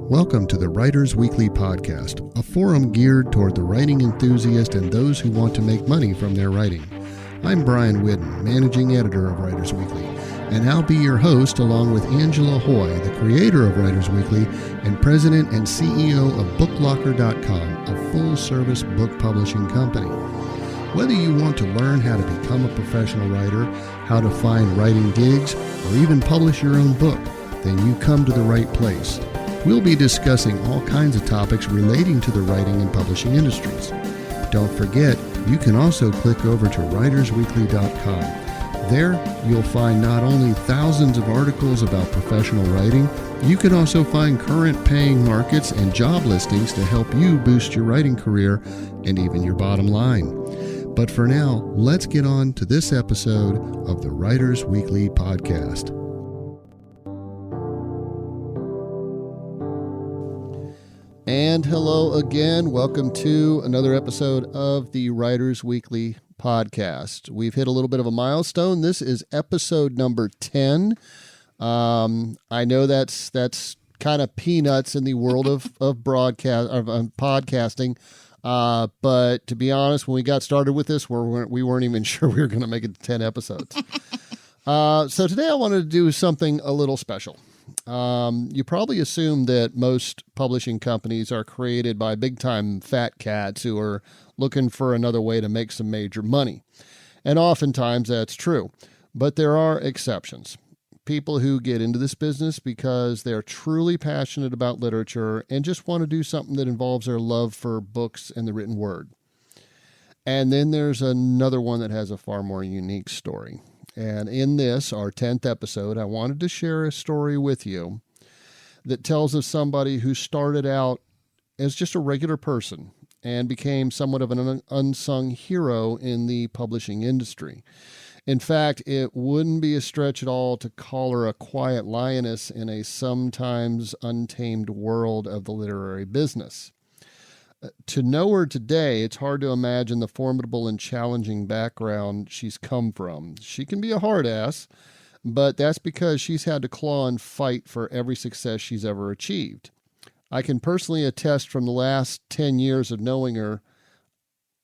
Welcome to the Writers Weekly podcast, a forum geared toward the writing enthusiast and those who want to make money from their writing. I'm Brian Whidden, managing editor of Writers Weekly, and I'll be your host along with Angela Hoy, the creator of Writers Weekly and president and CEO of BookLocker.com, a full-service book publishing company. Whether you want to learn how to become a professional writer, how to find writing gigs, or even publish your own book, then you come to the right place. We'll be discussing all kinds of topics relating to the writing and publishing industries. Don't forget, you can also click over to WritersWeekly.com. There, you'll find not only thousands of articles about professional writing, you can also find current paying markets and job listings to help you boost your writing career and even your bottom line. But for now, let's get on to this episode of the Writers Weekly podcast. And hello again. Welcome to another episode of the Writers Weekly podcast. We've hit a little bit of a milestone. This is episode number 10. I know that's kind of peanuts in the world of podcasting. But to be honest, when we got started with this, we weren't even sure we were going to make it to 10 episodes. So today I wanted to do something a little special. You probably assume that most publishing companies are created by big-time fat cats who are looking for another way to make some major money. And oftentimes that's true. But there are exceptions. People who get into this business because they're truly passionate about literature and just want to do something that involves their love for books and the written word. And then there's another one that has a far more unique story. And in this, our 10th episode, I wanted to share a story with you that tells of somebody who started out as just a regular person and became somewhat of an unsung hero in the publishing industry. In fact, it wouldn't be a stretch at all to call her a quiet lioness in a sometimes untamed world of the literary business. To know her today, it's hard to imagine the formidable and challenging background she's come from. She can be a hard ass, but that's because she's had to claw and fight for every success she's ever achieved. I can personally attest from the last 10 years of knowing her,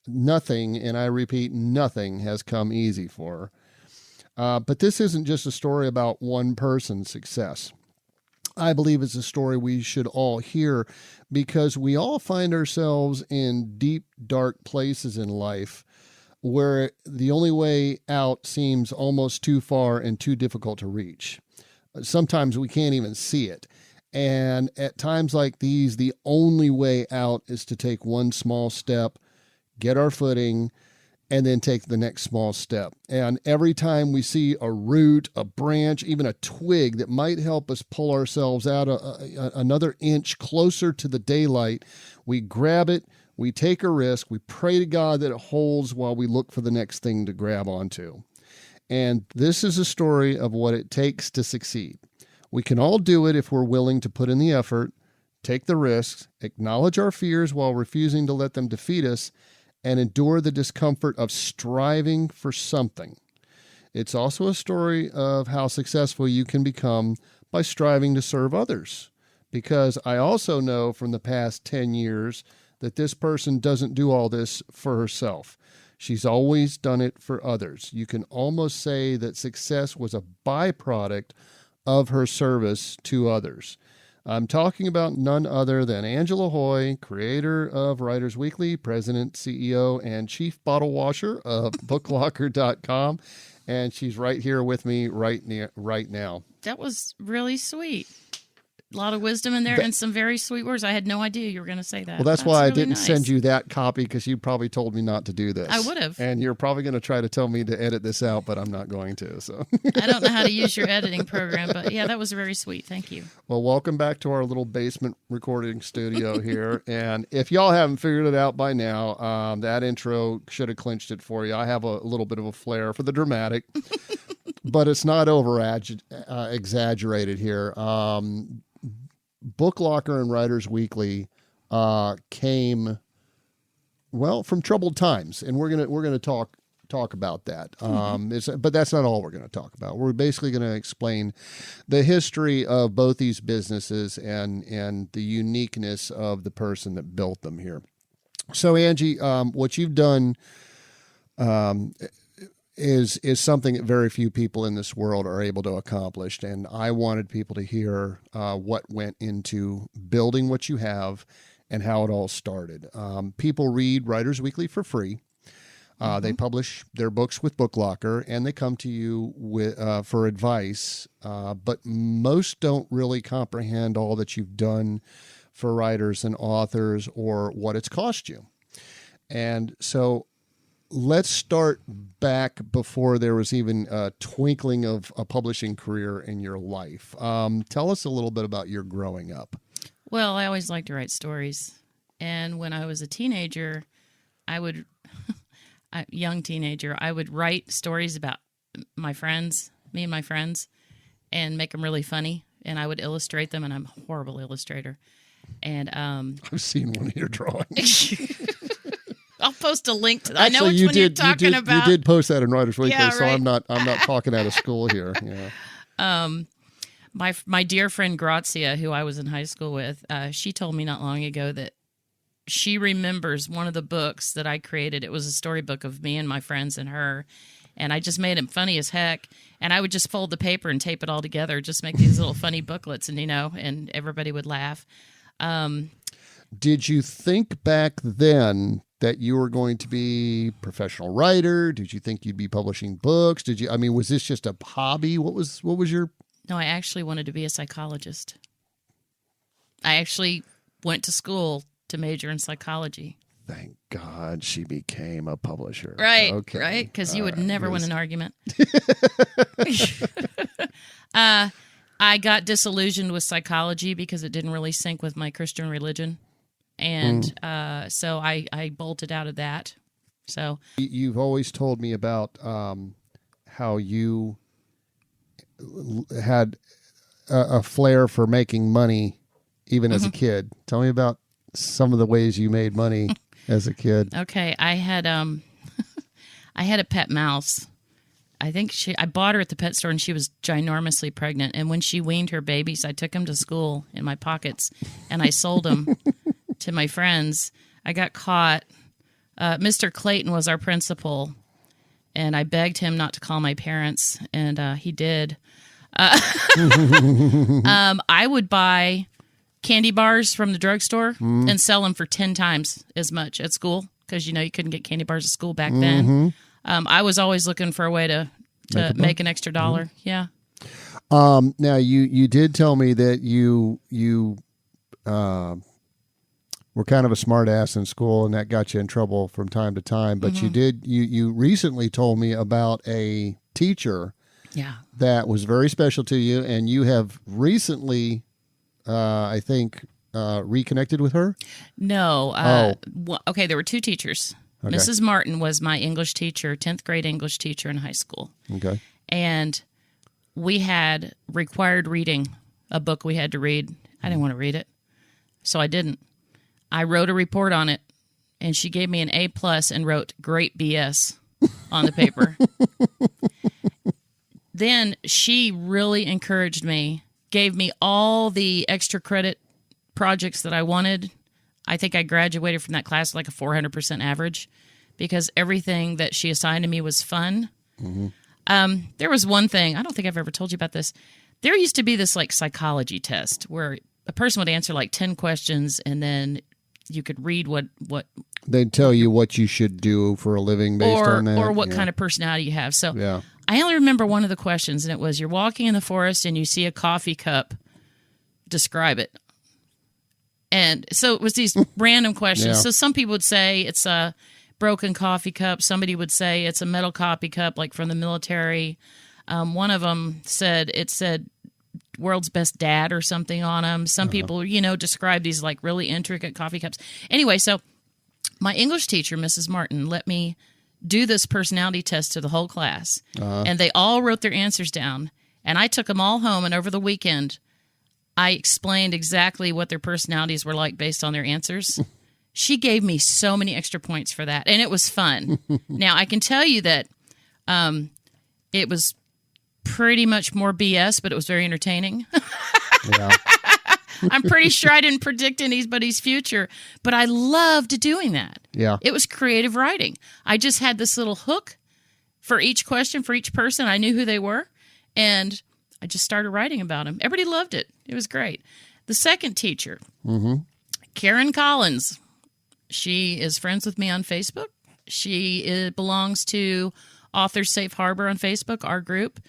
nothing, and I repeat, nothing has come easy for her. But this isn't just a story about one person's success. I believe it's a story we should all hear because we all find ourselves in deep, dark places in life where the only way out seems almost too far and too difficult to reach. Sometimes we can't even see it. And at times like these, the only way out is to take one small step, get our footing, and then take the next small step. And every time we see a root, a branch, even a twig that might help us pull ourselves out another inch closer to the daylight, we grab it, we take a risk, we pray to God that it holds while we look for the next thing to grab onto. And this is a story of what it takes to succeed. We can all do it if we're willing to put in the effort, take the risks, acknowledge our fears while refusing to let them defeat us, and endure the discomfort of striving for something. It's also a story of how successful you can become by striving to serve others. Because I also know from the past 10 years that this person doesn't do all this for herself. She's always done it for others. You can almost say that success was a byproduct of her service to others. I'm talking about none other than Angela Hoy, creator of Writers Weekly, president, CEO, and chief bottle washer of BookLocker.com. And she's right here with me right now. That was really sweet. A lot of wisdom in there and some very sweet words. I had no idea you were going to say that. Well, that's why I didn't send you that copy because you probably told me not to do this. I would have. And you're probably going to try to tell me to edit this out, but I'm not going to. So I don't know how to use your editing program, but yeah, that was very sweet. Thank you. Well, welcome back to our little basement recording studio here. And if y'all haven't figured it out by now, that intro should have clinched it for you. I have a little bit of a flair for the dramatic, but it's not exaggerated here. Book Locker and Writers Weekly came from troubled times, and we're gonna talk talk about that. But that's not all we're going to talk about. We're basically going to explain the history of both these businesses and the uniqueness of the person that built them here. So, Angie, what you've done is something that very few people in this world are able to accomplish. And I wanted people to hear what went into building what you have and how it all started. People read Writers Weekly for free. They publish their books with BookLocker, and they come to you for advice. But most don't really comprehend all that you've done for writers and authors or what it's cost you. And so let's start back before there was even a twinkling of a publishing career in your life. Tell us a little bit about your growing up. Well, I always liked to write stories. And when I was a teenager, young teenager, I would write stories about me and my friends, and make them really funny. And I would illustrate them, and I'm a horrible illustrator. And I've seen one of your drawings. I'll post a link to that. Actually, I know which one you're talking about. You did post that in Writers Weekly, yeah, so right. I'm not talking out of school here. Yeah. My dear friend Grazia, who I was in high school with, she told me not long ago that she remembers one of the books that I created. It was a storybook of me and my friends and her, and I just made it funny as heck. And I would just fold the paper and tape it all together, just make these little funny booklets, and everybody would laugh. Did you think back then that you were going to be a professional writer? Did you think you'd be publishing books? Was this just a hobby? What was your... No, I actually wanted to be a psychologist. I actually went to school to major in psychology. Thank God she became a publisher. Right, okay. Right? Because you would never win an argument. I got disillusioned with psychology because it didn't really sync with my Christian religion. And so I bolted out of that. So you've always told me about how you had a flair for making money even as a kid. Tell me about some of the ways you made money as a kid. Okay, I had I had a pet mouse. I bought her at the pet store, and she was ginormously pregnant. And when she weaned her babies, I took them to school in my pockets, and I sold them to my friends. I got caught. Mr. Clayton was our principal, and I begged him not to call my parents, and he did. I would buy candy bars from the drugstore and sell them for 10 times as much at school because, you couldn't get candy bars at school back then. I was always looking for a way to make an extra dollar. Yeah. Now, you did tell me that you were kind of a smart ass in school, and that got you in trouble from time to time. But you recently told me about a teacher that was very special to you, and you have recently, I think, reconnected with her? No. Okay, there were two teachers. Okay. Mrs. Martin was my English teacher, 10th grade English teacher in high school. Okay. And we had required reading, a book we had to read. I didn't want to read it, so I didn't. I wrote a report on it, and she gave me an A+ and wrote "Great BS" on the paper. Then she really encouraged me, gave me all the extra credit projects that I wanted. I think I graduated from that class with like a 400% average because everything that she assigned to me was fun. There was one thing, I don't think I've ever told you about this. There used to be this like psychology test where a person would answer like 10 questions and then you could read what they'd tell you what you should do for a living based on that. Or what kind of personality you have. So I only remember one of the questions, and it was, you're walking in the forest and you see a coffee cup. Describe it. And so it was these random questions. So some people would say it's a broken coffee cup. Somebody would say it's a metal coffee cup, like from the military. One of them said world's best dad or something on them. Some people, describe these like really intricate coffee cups. Anyway, so my English teacher, Mrs. Martin, let me do this personality test to the whole class. And they all wrote their answers down. And I took them all home, and over the weekend, I explained exactly what their personalities were like based on their answers. she gave me so many extra points for that, and it was fun. Now, I can tell you that it was pretty much more BS, but it was very entertaining. Yeah. I'm pretty sure I didn't predict anybody's future, but I loved doing that. Yeah. It was creative writing. I just had this little hook for each question, for each person. I knew who they were, and I just started writing about them. Everybody loved it. It was great. The second teacher, Karen Collins, she is friends with me on Facebook. She belongs to Authors Safe Harbor on Facebook, our group.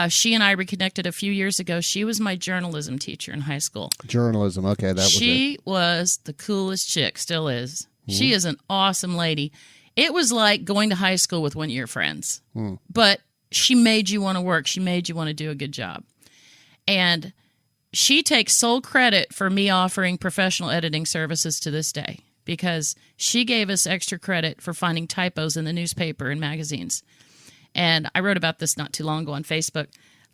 She and I reconnected a few years ago. She was my journalism teacher in high school. Journalism, okay, that was it. She was the coolest chick, still is. She is an awesome lady. It was like going to high school with one of your friends. But she made you want to work. She made you want to do a good job. And she takes sole credit for me offering professional editing services to this day because she gave us extra credit for finding typos in the newspaper and magazines. And I wrote about this not too long ago on Facebook.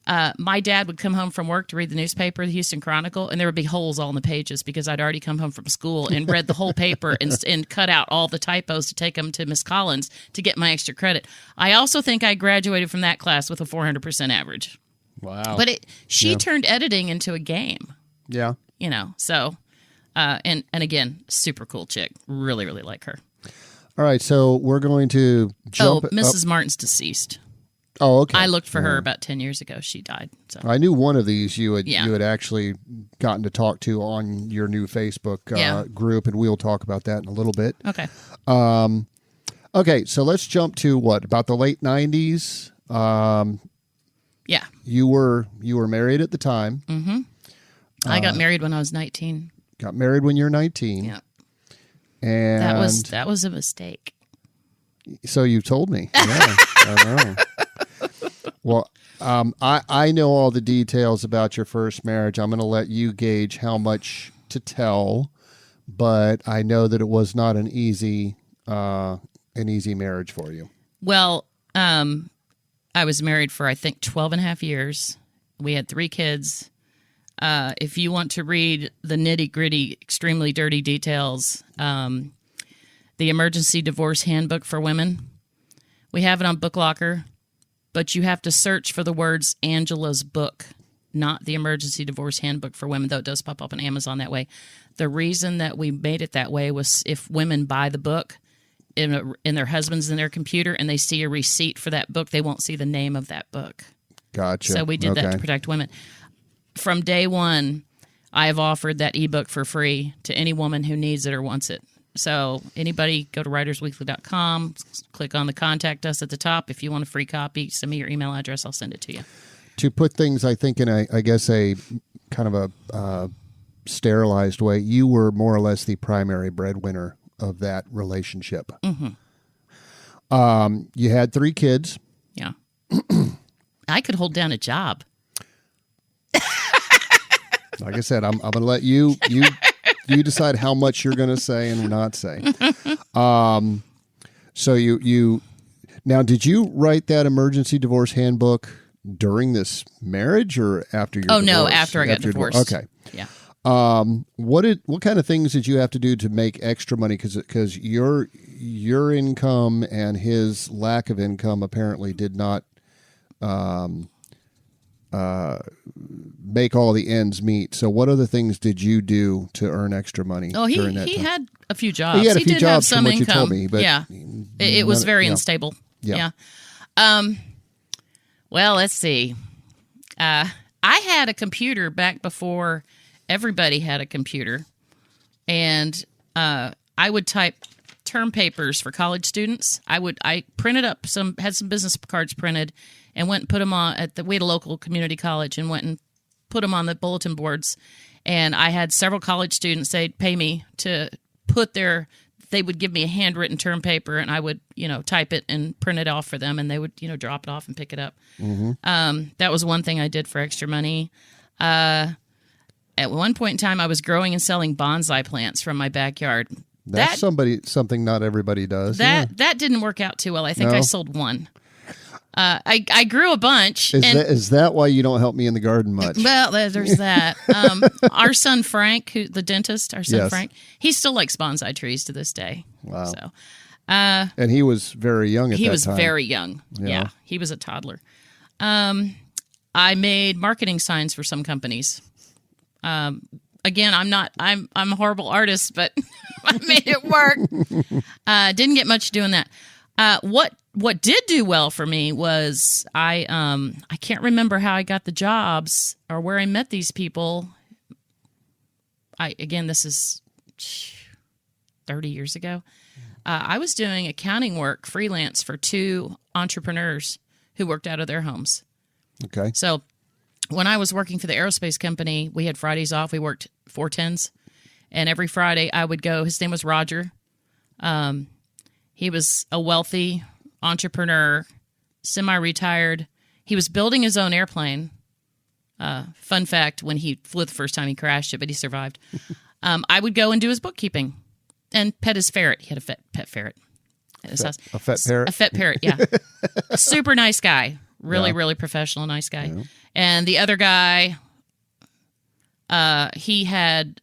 My dad would come home from work to read the newspaper, the Houston Chronicle, and there would be holes all in the pages because I'd already come home from school and read the whole paper and cut out all the typos to take them to Miss Collins to get my extra credit. I also think I graduated from that class with a 400% average. Wow. But she turned editing into a game. Yeah. So, and again, super cool chick. Really, really like her. All right, so we're going to jump. Mrs. Martin's deceased. Oh, okay. I looked for her about 10 years ago. She died. So I knew one of these you had actually gotten to talk to on your new Facebook group, and we'll talk about that in a little bit. Okay. Okay, so let's jump to about the late 90s. Yeah. You were married at the time. Mm-hmm. I got married when I was 19. Got married when you were 19. Yeah. And that was a mistake. So you told me. Yeah, I know. Well, I know all the details about your first marriage. I'm going to let you gauge how much to tell, but I know that it was not an easy marriage for you. Well, I was married for, I think, 12 and a half years. We had 3 kids. If you want to read the nitty-gritty, extremely dirty details, the Emergency Divorce Handbook for Women, we have it on BookLocker, but you have to search for the words Angela's book, not the Emergency Divorce Handbook for Women, though it does pop up on Amazon that way. The reason that we made it that way was if women buy the book in their husband's in their computer and they see a receipt for that book, they won't see the name of that book. Gotcha. So we did that to protect women. From day one, I have offered that ebook for free to any woman who needs it or wants it. So anybody, go to WritersWeekly.com, click on the Contact Us at the top. If you want a free copy, send me your email address. I'll send it to you. To put things, I think, in a kind of a sterilized way, you were more or less the primary breadwinner of that relationship. Mm-hmm. You had 3 kids. Yeah. I could hold down a job. Like I said, I'm going to let you decide how much you're going to say and not say. So you now, did you write that emergency divorce handbook during this marriage or after your divorce? No, after I got divorced. Okay. Yeah. What kind of things did you have to do to make extra money? Because your income and his lack of income apparently did not make all the ends meet. So what other things did you do to earn extra money? Oh, during that he time? had a few jobs. He had a few did jobs have some from what income. you told me, but yeah, it was very unstable. Yeah. Well, let's see. I had a computer back before everybody had a computer, and I would type term papers for college students. I printed up had some business cards printed, and went and put them on we had a local community college, and went and put them on the bulletin boards. And I had several college students, they'd pay me to they would give me a handwritten term paper, and I would, type it and print it off for them, and they would, drop it off and pick it up. Mm-hmm. That was one thing I did for extra money. At one point in time, I was growing and selling bonsai plants from my backyard. That's something not everybody does. That didn't work out too well. I think I sold one. I grew a bunch. Is that why you don't help me in the garden much? Well, there's that. Our son Frank, the dentist, Frank, he still likes bonsai trees to this day. Wow. So, and he was very young at that time. He was very young. Yeah, he was a toddler. I made marketing signs for some companies. Again, I'm a horrible artist, but I made it work. Didn't get much doing that. What did do well for me was I can't remember how I got the jobs or where I met these people. This is 30 years ago. I was doing accounting work freelance for 2 entrepreneurs who worked out of their homes. Okay. So when I was working for the aerospace company, we had Fridays off. We worked 4/10s. And every Friday I would go. His name was Roger. He was a wealthy entrepreneur, semi-retired. He was building his own airplane. Fun fact, when he flew the first time, he crashed it, but he survived. I would go and do his bookkeeping and pet his ferret. He had a pet ferret at his house. A pet parrot? A pet parrot, yeah. A super nice guy. Really professional, nice guy. Yeah. And the other guy, he had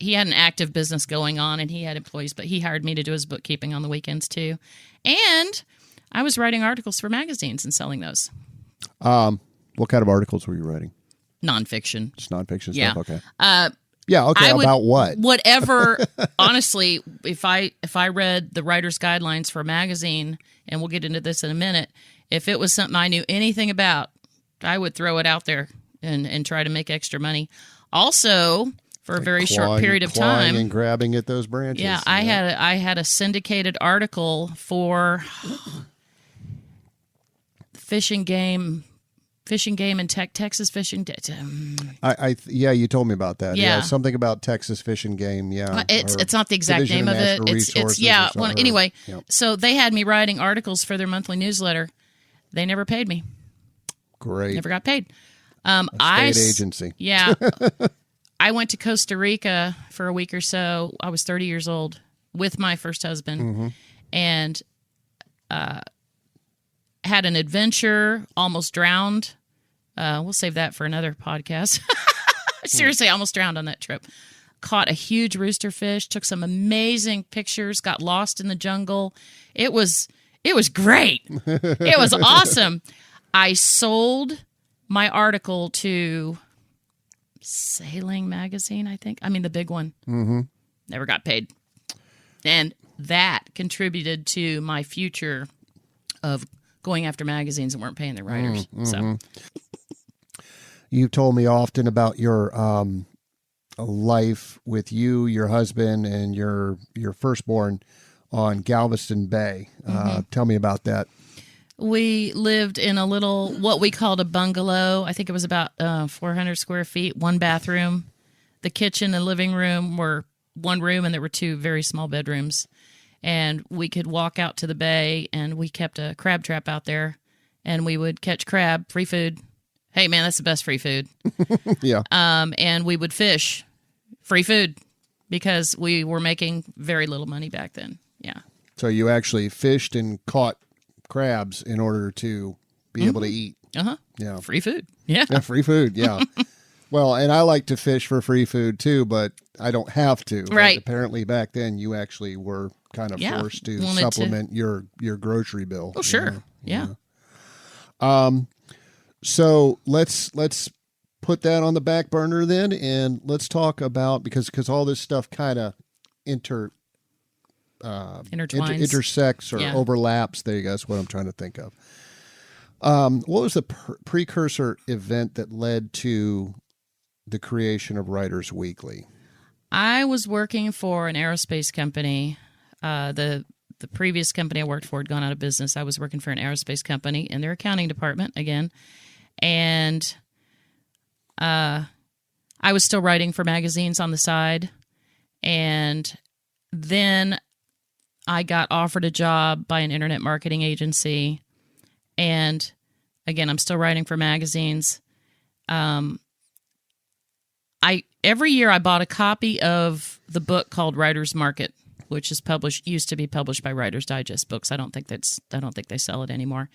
an active business going on, and he had employees, but he hired me to do his bookkeeping on the weekends too. And I was writing articles for magazines and selling those. What kind of articles were you writing? Nonfiction. Just nonfiction Yeah. stuff? Okay. Okay. About what? Whatever. Honestly, if I read the writer's guidelines for a magazine, and we'll get into this in a minute, if it was something I knew anything about, I would throw it out there and try to make extra money. Also, for a very short period of time, and grabbing at those branches. Yeah, I had a syndicated article for fishing game and Texas fishing. You told me about that. Yeah, something about Texas fishing game. Yeah, it's not the exact name of it. It's Well, anyway, so they had me writing articles for their monthly newsletter. They never paid me. Great. Never got paid. State agency. Yeah. I went to Costa Rica for a week or so. I was 30 years old with my first husband, and had an adventure, almost drowned. We'll save that for another podcast. Seriously, I almost drowned on that trip. Caught a huge rooster fish, took some amazing pictures, got lost in the jungle. It was great. It was awesome. I sold my article to Sailing Magazine, I think. I mean, the big one. Mm-hmm. Never got paid. And that contributed to my future of going after magazines that weren't paying their writers. So, you told me often about your life with you, your husband, and your firstborn on Galveston Bay. Tell me about that. We lived in a little, what we called a bungalow. I think it was about 400 square feet, 1 bathroom. The kitchen and living room were 1 room, and there were 2 very small bedrooms. And we could walk out to the bay, and we kept a crab trap out there, and we would catch crab, free food. Hey, man, that's the best free food. Yeah. And we would fish, free food, because we were making very little money back then. Yeah. So you actually fished and caught crabs in order to be able to eat. Yeah. Free food. Yeah. Free food. Yeah. Well, and I like to fish for free food too, but I don't have to. Right. But apparently back then you actually were kind of forced to supplement your grocery bill. Oh, sure. Yeah. So let's put that on the back burner then, and let's talk about, because all this stuff kind of intertwines, intersects or overlaps. There you go. That's what I'm trying to think of. What was the precursor event that led to the creation of Writers Weekly? I was working for an aerospace company. The previous company I worked for had gone out of business. I was working for an aerospace company in their accounting department again. And I was still writing for magazines on the side. And then I got offered a job by an internet marketing agency. And again, I'm still writing for magazines. Every year I bought a copy of the book called Writer's Market, which is used to be published by Writer's Digest Books. I don't think they sell it anymore.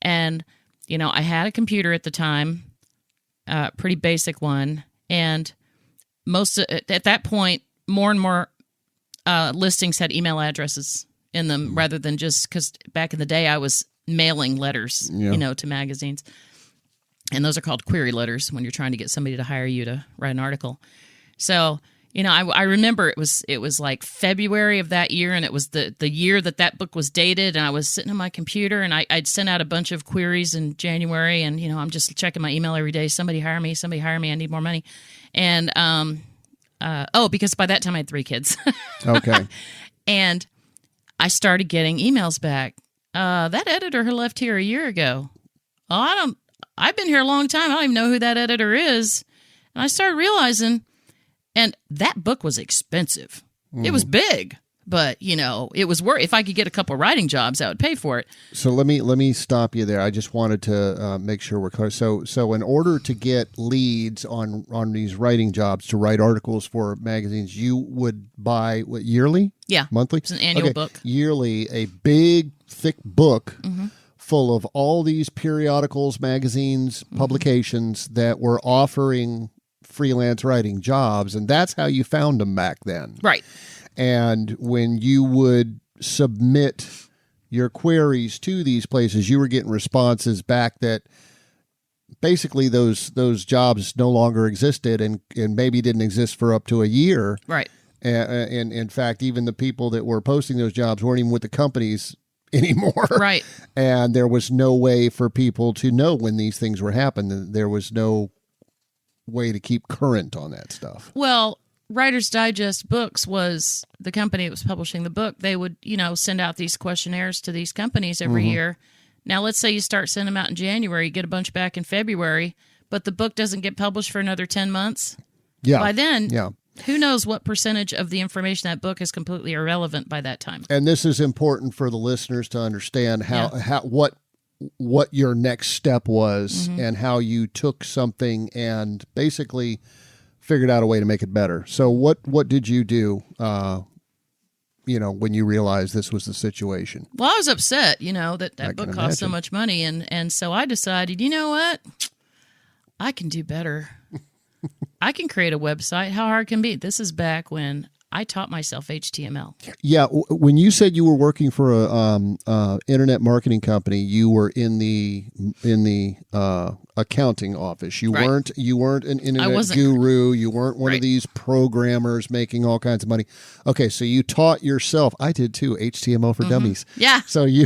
And, I had a computer at the time, pretty basic one. And at that point, more and more listings had email addresses in them rather than just, because back in the day I was mailing letters, to magazines. And those are called query letters when you're trying to get somebody to hire you to write an article. So, I remember it was like February of that year, and it was the year that book was dated, and I was sitting on my computer, and I'd sent out a bunch of queries in January, and, I'm just checking my email every day. Somebody hire me, I need more money. And, because by that time I had 3 kids. Okay. And I started getting emails back. That editor who left here a year ago. Oh, I've been here a long time. I don't even know who that editor is. And I started realizing, and that book was expensive. It was big, but it was worth. If I could get a couple writing jobs, I would pay for it. So let me stop you there. I just wanted to make sure we're clear. So in order to get leads on these writing jobs to write articles for magazines, you would buy what, yearly? Yeah, monthly. It's an annual book. Yearly, a big thick book. Full of all these periodicals, magazines, publications that were offering freelance writing jobs, and that's how you found them back then. Right. And when you would submit your queries to these places, you were getting responses back that basically those jobs no longer existed and maybe didn't exist for up to a year. Right. And in fact, even the people that were posting those jobs weren't even with the companies anymore. Right. And there was no way for people to know when these things were happening. There was no way to keep current on that stuff. Well, Writer's Digest Books was the company that was publishing the book. They would, send out these questionnaires to these companies every year. Now, let's say you start sending them out in January, you get a bunch back in February, but the book doesn't get published for another 10 months. Yeah. By then, who knows what percentage of the information in that book is completely irrelevant by that time. And this is important for the listeners to understand what your next step was and how you took something and basically figured out a way to make it better. So what did you do, when you realized this was the situation? Well, I was upset, that book cost so much money. And so I decided, you know what? I can do better. I can create a website. How hard can it be? This is back when I taught myself HTML. Yeah, when you said you were working for a internet marketing company, you were in the accounting office. You weren't an internet guru. You weren't one of these programmers making all kinds of money. Okay, so you taught yourself. I did too. HTML for dummies. Yeah. So you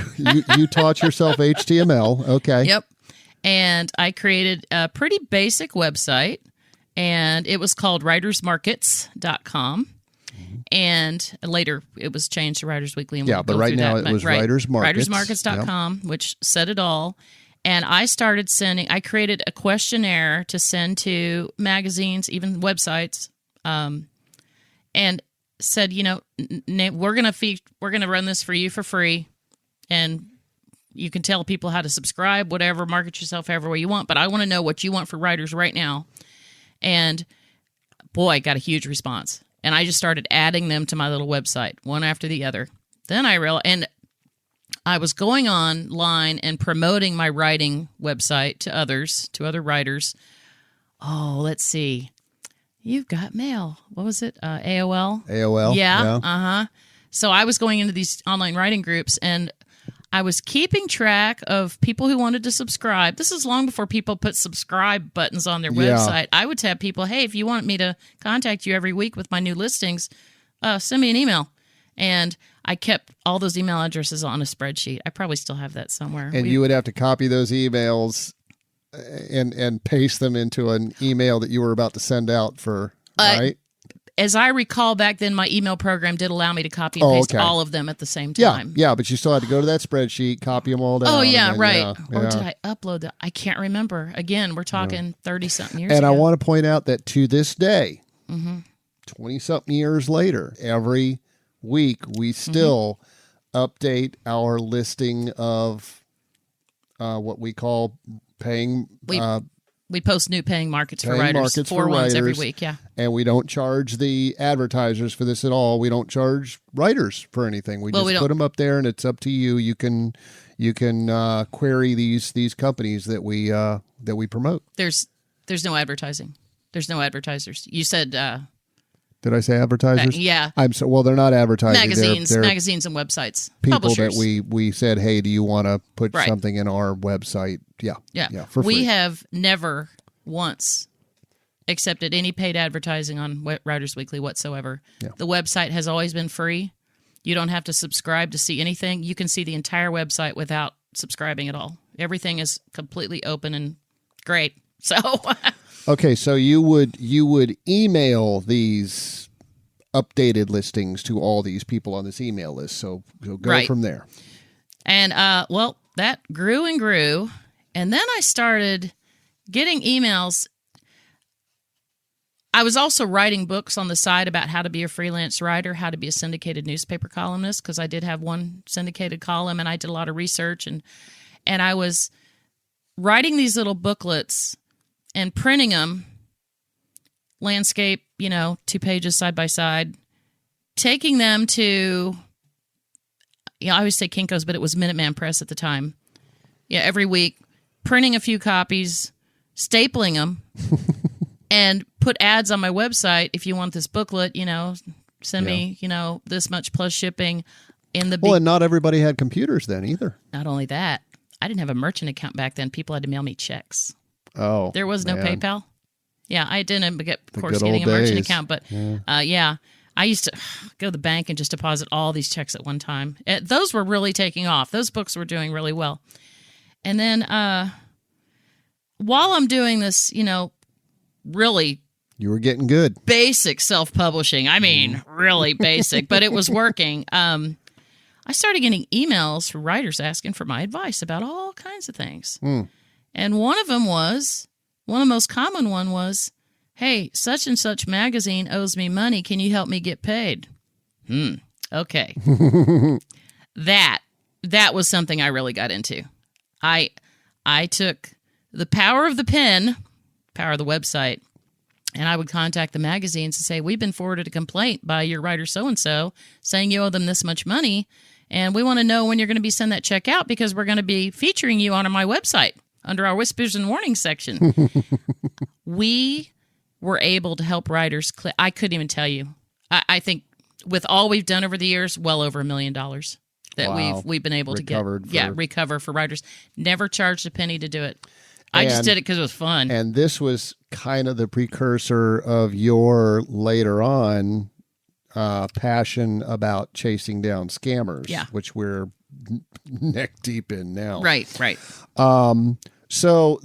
taught yourself HTML. Okay. Yep. And I created a pretty basic website, and it was called WritersMarkets.com. And later it was changed to WritersWeekly. And but right now it was Writers Markets. WritersMarkets.com, which said it all. And I started I created a questionnaire to send to magazines, even websites, and said, we're going to run this for you for free. And you can tell people how to subscribe, whatever, market yourself however way you want. But I want to know what you want for writers right now. And boy, I got a huge response. And I just started adding them to my little website, one after the other. Then I realized, and I was going online and promoting my writing website to other writers. Oh, let's see. You've got mail. What was it? AOL? AOL. Yeah. So I was going into these online writing groups, and I was keeping track of people who wanted to subscribe. This is long before people put subscribe buttons on their website. I would tell people, hey, if you want me to contact you every week with my new listings, send me an email. And I kept all those email addresses on a spreadsheet. I probably still have that somewhere. And you would have to copy those emails and paste them into an email that you were about to send out for, right? As I recall, back then, my email program did allow me to copy and paste all of them at the same time. Yeah, but you still had to go to that spreadsheet, copy them all down. Oh, yeah, right. Or did I upload that? I can't remember. Again, we're talking 30-something years ago. And I want to point out that to this day, 20-something years later, every week we still update our listing of what we call paying We post new paying markets for Paying writers. markets 4 for ones every writers. week, yeah. And we don't charge the advertisers for this at all. We don't charge writers for anything. We just put them up there, and it's up to you. You can query these companies that we promote. There's no advertising. There's no advertisers. You said did I say advertisers? Yeah. Well, they're not advertising. They're magazines and websites. People Publishers. that we said, hey, do you want to put something in our website? Yeah. For free. We have never once accepted any paid advertising on Writers Weekly whatsoever. Yeah. The website has always been free. You don't have to subscribe to see anything. You can see the entire website without subscribing at all. Everything is completely open and great. So okay, so you would email these updated listings to all these people on this email list. So go from there. And that grew and grew, and then I started getting emails. I was also writing books on the side about how to be a freelance writer, how to be a syndicated newspaper columnist, because I did have one syndicated column, and I did a lot of research, and I was writing these little booklets and printing them, landscape, 2 pages side by side, taking them to, I always say Kinko's, but it was Minuteman Press at the time. Yeah, every week, printing a few copies, stapling them, and put ads on my website. If you want this booklet, send me, this much plus shipping. And not everybody had computers then either. Not only that, I didn't have a merchant account back then. People had to mail me checks. Oh, there was no PayPal. Yeah, I didn't get, of course, getting a merchant account, but I used to go to the bank and just deposit all these checks at one time. Those were really taking off. Those books were doing really well. And then while I'm doing this, really, you were getting good. Basic self-publishing. I mean, really basic, but it was working. I started getting emails from writers asking for my advice about all kinds of things. And one of them was, one of the most common one was, hey, such and such magazine owes me money. Can you help me get paid? Okay. That was something I really got into. I took the power of the pen, power of the website, and I would contact the magazines and say, we've been forwarded a complaint by your writer so-and-so saying you owe them this much money, and we want to know when you're going to be send that check out because we're going to be featuring you on my website under our Whispers and Warnings section. We were able to help writers. I couldn't even tell you. I think with all we've done over the years, well over $1 million that we've been able to recover for writers. Never charged a penny to do it. I just did it because it was fun. And this was kind of the precursor of your later on passion about chasing down scammers, which we're neck deep in now. Right. So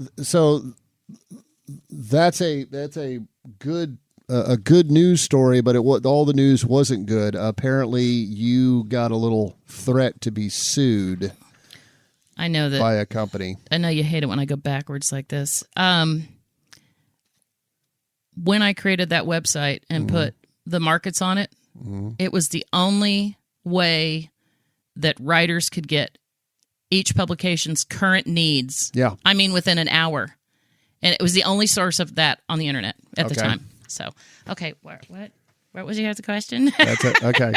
that's a good news story, but all the news wasn't good. Apparently, you got a little threat to be sued. I know that by a company. I know you hate it when I go backwards like this. When I created that website and put the markets on it, it was the only way that writers could get each publication's current needs. Yeah. I mean, within an hour. And it was the only source of that on the internet at the time. So, okay, what was your other question? That's it. Okay.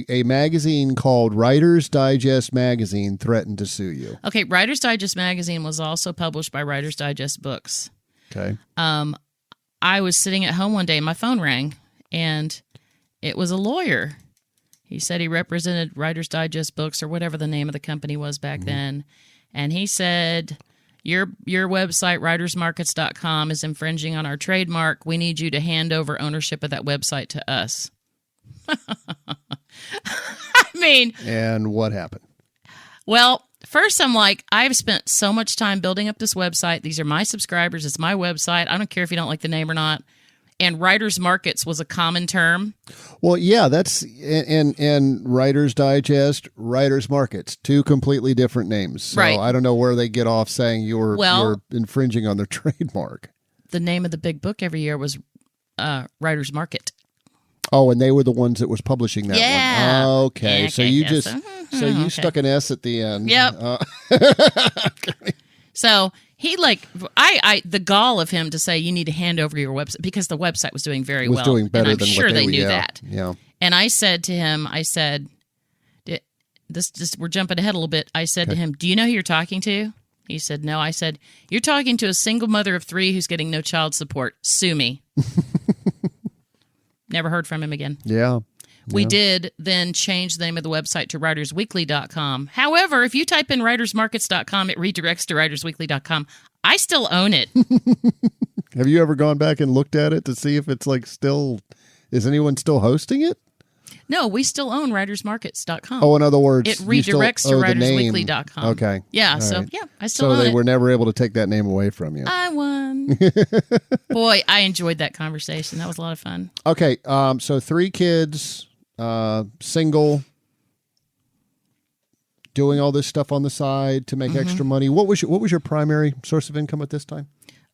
A magazine called Writer's Digest Magazine threatened to sue you. Okay, Writer's Digest Magazine was also published by Writer's Digest Books. Okay. I was sitting at home one day, my phone rang, and it was a lawyer. He said he represented Writer's Digest Books or whatever the name of the company was back then, and he said, Your website, writersmarkets.com, is infringing on our trademark. We need you to hand over ownership of that website to us. I mean... And what happened? Well, first I'm like, I've spent so much time building up this website. These are my subscribers. It's my website. I don't care if you don't like the name or not. And Writers Markets was a common term. Well, yeah, that's and Writer's Digest, Writers Markets, two completely different names. So right. I don't know where they get off saying you're infringing on their trademark. The name of the big book every year was Writers Market. Oh, and they were the ones that was publishing that Yeah. one. Okay. Yeah, So okay, you yeah, just, so you okay. stuck an S at the end. Yep. Okay. So he the gall of him to say you need to hand over your website because the website was doing very well. Doing better and I'm than sure what they knew that. Yeah. And I said to him, we're jumping ahead a little bit. I said to him, do you know who you're talking to? He said, no. I said, you're talking to a single mother of 3 who's getting no child support. Sue me. Never heard from him again. Yeah. We did then change the name of the website to WritersWeekly.com. However, if you type in WritersMarkets.com, it redirects to WritersWeekly.com. I still own it. Have you ever gone back and looked at it to see if it's like still, is anyone still hosting it? No, we still own WritersMarkets.com. Oh, in other words, it redirects to WritersWeekly.com. Okay. Yeah, All so right. yeah, I still own it. So they were never able to take that name away from you. I won. Boy, I enjoyed that conversation. That was a lot of fun. Okay, so 3 kids, single, doing all this stuff on the side to make extra money. What was your primary source of income at this time?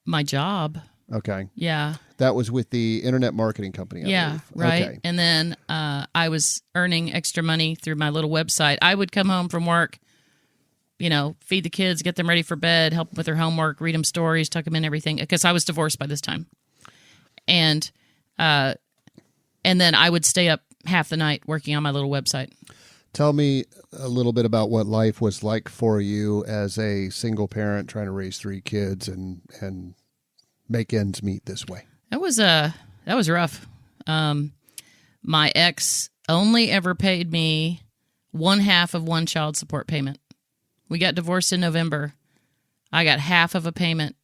My job. Okay. Yeah. That was with the internet marketing company. I believe. Right. Okay. And then I was earning extra money through my little website. I would come home from work, feed the kids, get them ready for bed, help them with their homework, read them stories, tuck them in everything, because I was divorced by this time. And then I would stay up half the night working on my little website. Tell me a little bit about what life was like for you as a single parent trying to raise 3 kids and make ends meet this way. That was rough. My ex only ever paid me 1/2 of one child support payment. We got divorced in November. I got half of a payment,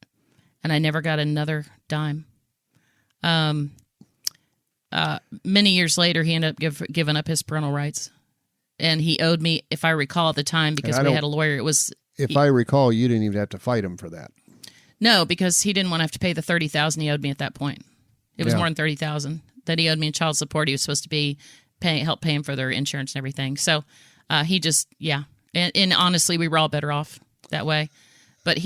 and I never got another dime. Many years later, he ended up giving up his parental rights, and he owed me, if I recall at the time, because we had a lawyer. It was, if I recall, you didn't even have to fight him for that. No, because he didn't want to have to pay the $30,000 he owed me at that point. It was more than $30,000 that he owed me in child support. He was supposed to be help pay him for their insurance and everything. So he just, and honestly, we were all better off that way. But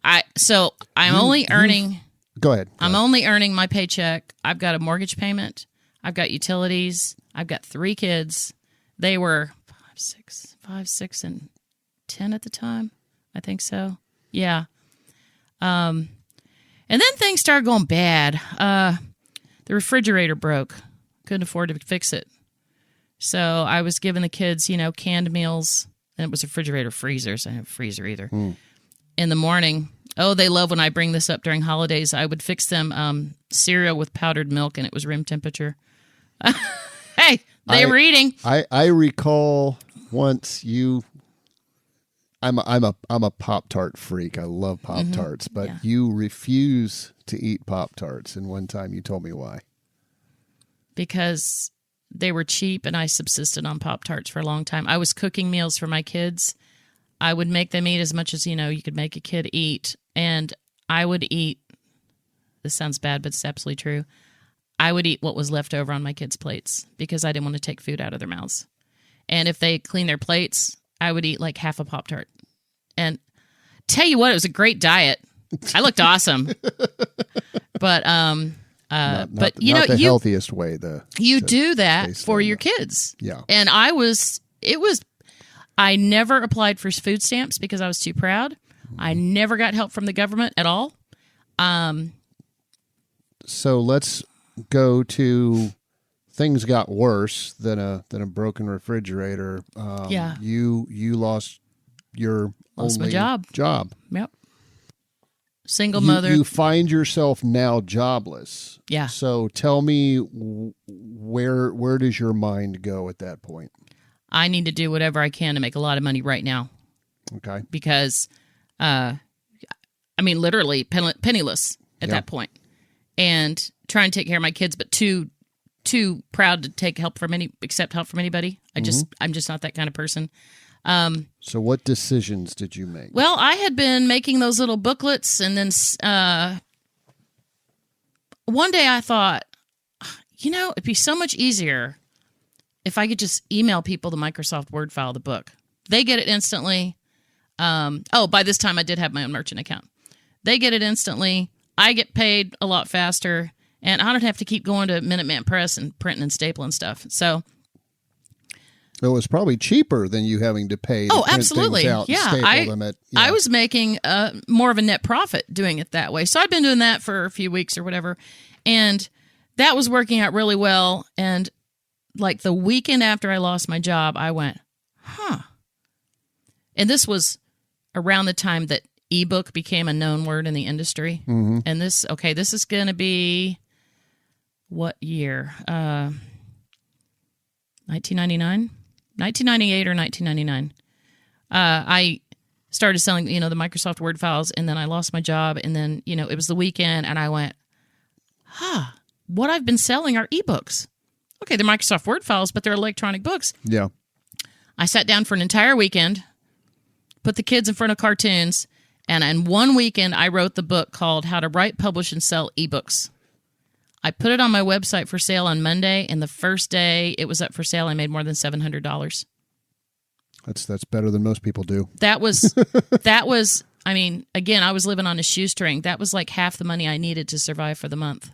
I'm only earning. Go ahead. I'm only earning my paycheck. I've got a mortgage payment. I've got utilities. I've got 3 kids. They were 5, 6, and 10 at the time. I think so. Yeah. And then things started going bad. The refrigerator broke. Couldn't afford to fix it. So I was giving the kids, canned meals. And it was a refrigerator freezer, so I didn't have a freezer either. In the morning, they love when I bring this up during holidays. I would fix them cereal with powdered milk, and it was room temperature. Hey, they were eating. I recall once I'm a Pop-Tart freak. I love Pop-Tarts, but you refuse to eat Pop-Tarts. And one time you told me why. Because they were cheap and I subsisted on Pop-Tarts for a long time. I was cooking meals for my kids. I would make them eat as much as, you could make a kid eat. And I would eat, this sounds bad, but it's absolutely true. I would eat what was left over on my kids' plates because I didn't want to take food out of their mouths. And if they clean their plates, I would eat like half a Pop-Tart. And tell you what, it was a great diet. I looked awesome. But not the healthiest way. You do that for your kids. Yeah. And I never applied for food stamps because I was too proud. I never got help from the government at all. So let's go to things got worse than a broken refrigerator. You lost my job. Yep. Single mother. You find yourself now jobless. Yeah. So tell me, where does your mind go at that point? I need to do whatever I can to make a lot of money right now. Okay. Because, literally penniless at that point, and trying to take care of my kids, but too proud to accept help from anybody. I'm just not that kind of person. So what decisions did you make? Well, I had been making those little booklets, and then one day I thought, it'd be so much easier if I could just email people the Microsoft Word file of the book. They get it instantly. By this time I did have my own merchant account. They get it instantly. I get paid a lot faster, And I don't have to keep going to Minuteman Press and printing and stapling stuff. So it was probably cheaper than you having to pay to print absolutely. things out and staple them at, I was making more of a net profit doing it that way. So I'd been doing that for a few weeks or whatever. And that was working out really well. And like the weekend after I lost my job, I went, And this was around the time that ebook became a known word in the industry. Mm-hmm. And this is going to be what year? 1999? 1998 or 1999. I started selling, the Microsoft Word files, and then I lost my job, and then, it was the weekend, and I went, what I've been selling are ebooks. Okay, they're Microsoft Word files, but they're electronic books. Yeah. I sat down for an entire weekend, put the kids in front of cartoons, and in one weekend, I wrote the book called How to Write, Publish, and Sell Ebooks. I put it on my website for sale on Monday, and the first day it was up for sale, I made more than $700. That's better than most people do. That was, I mean, again, I was living on a shoestring. That was like half the money I needed to survive for the month.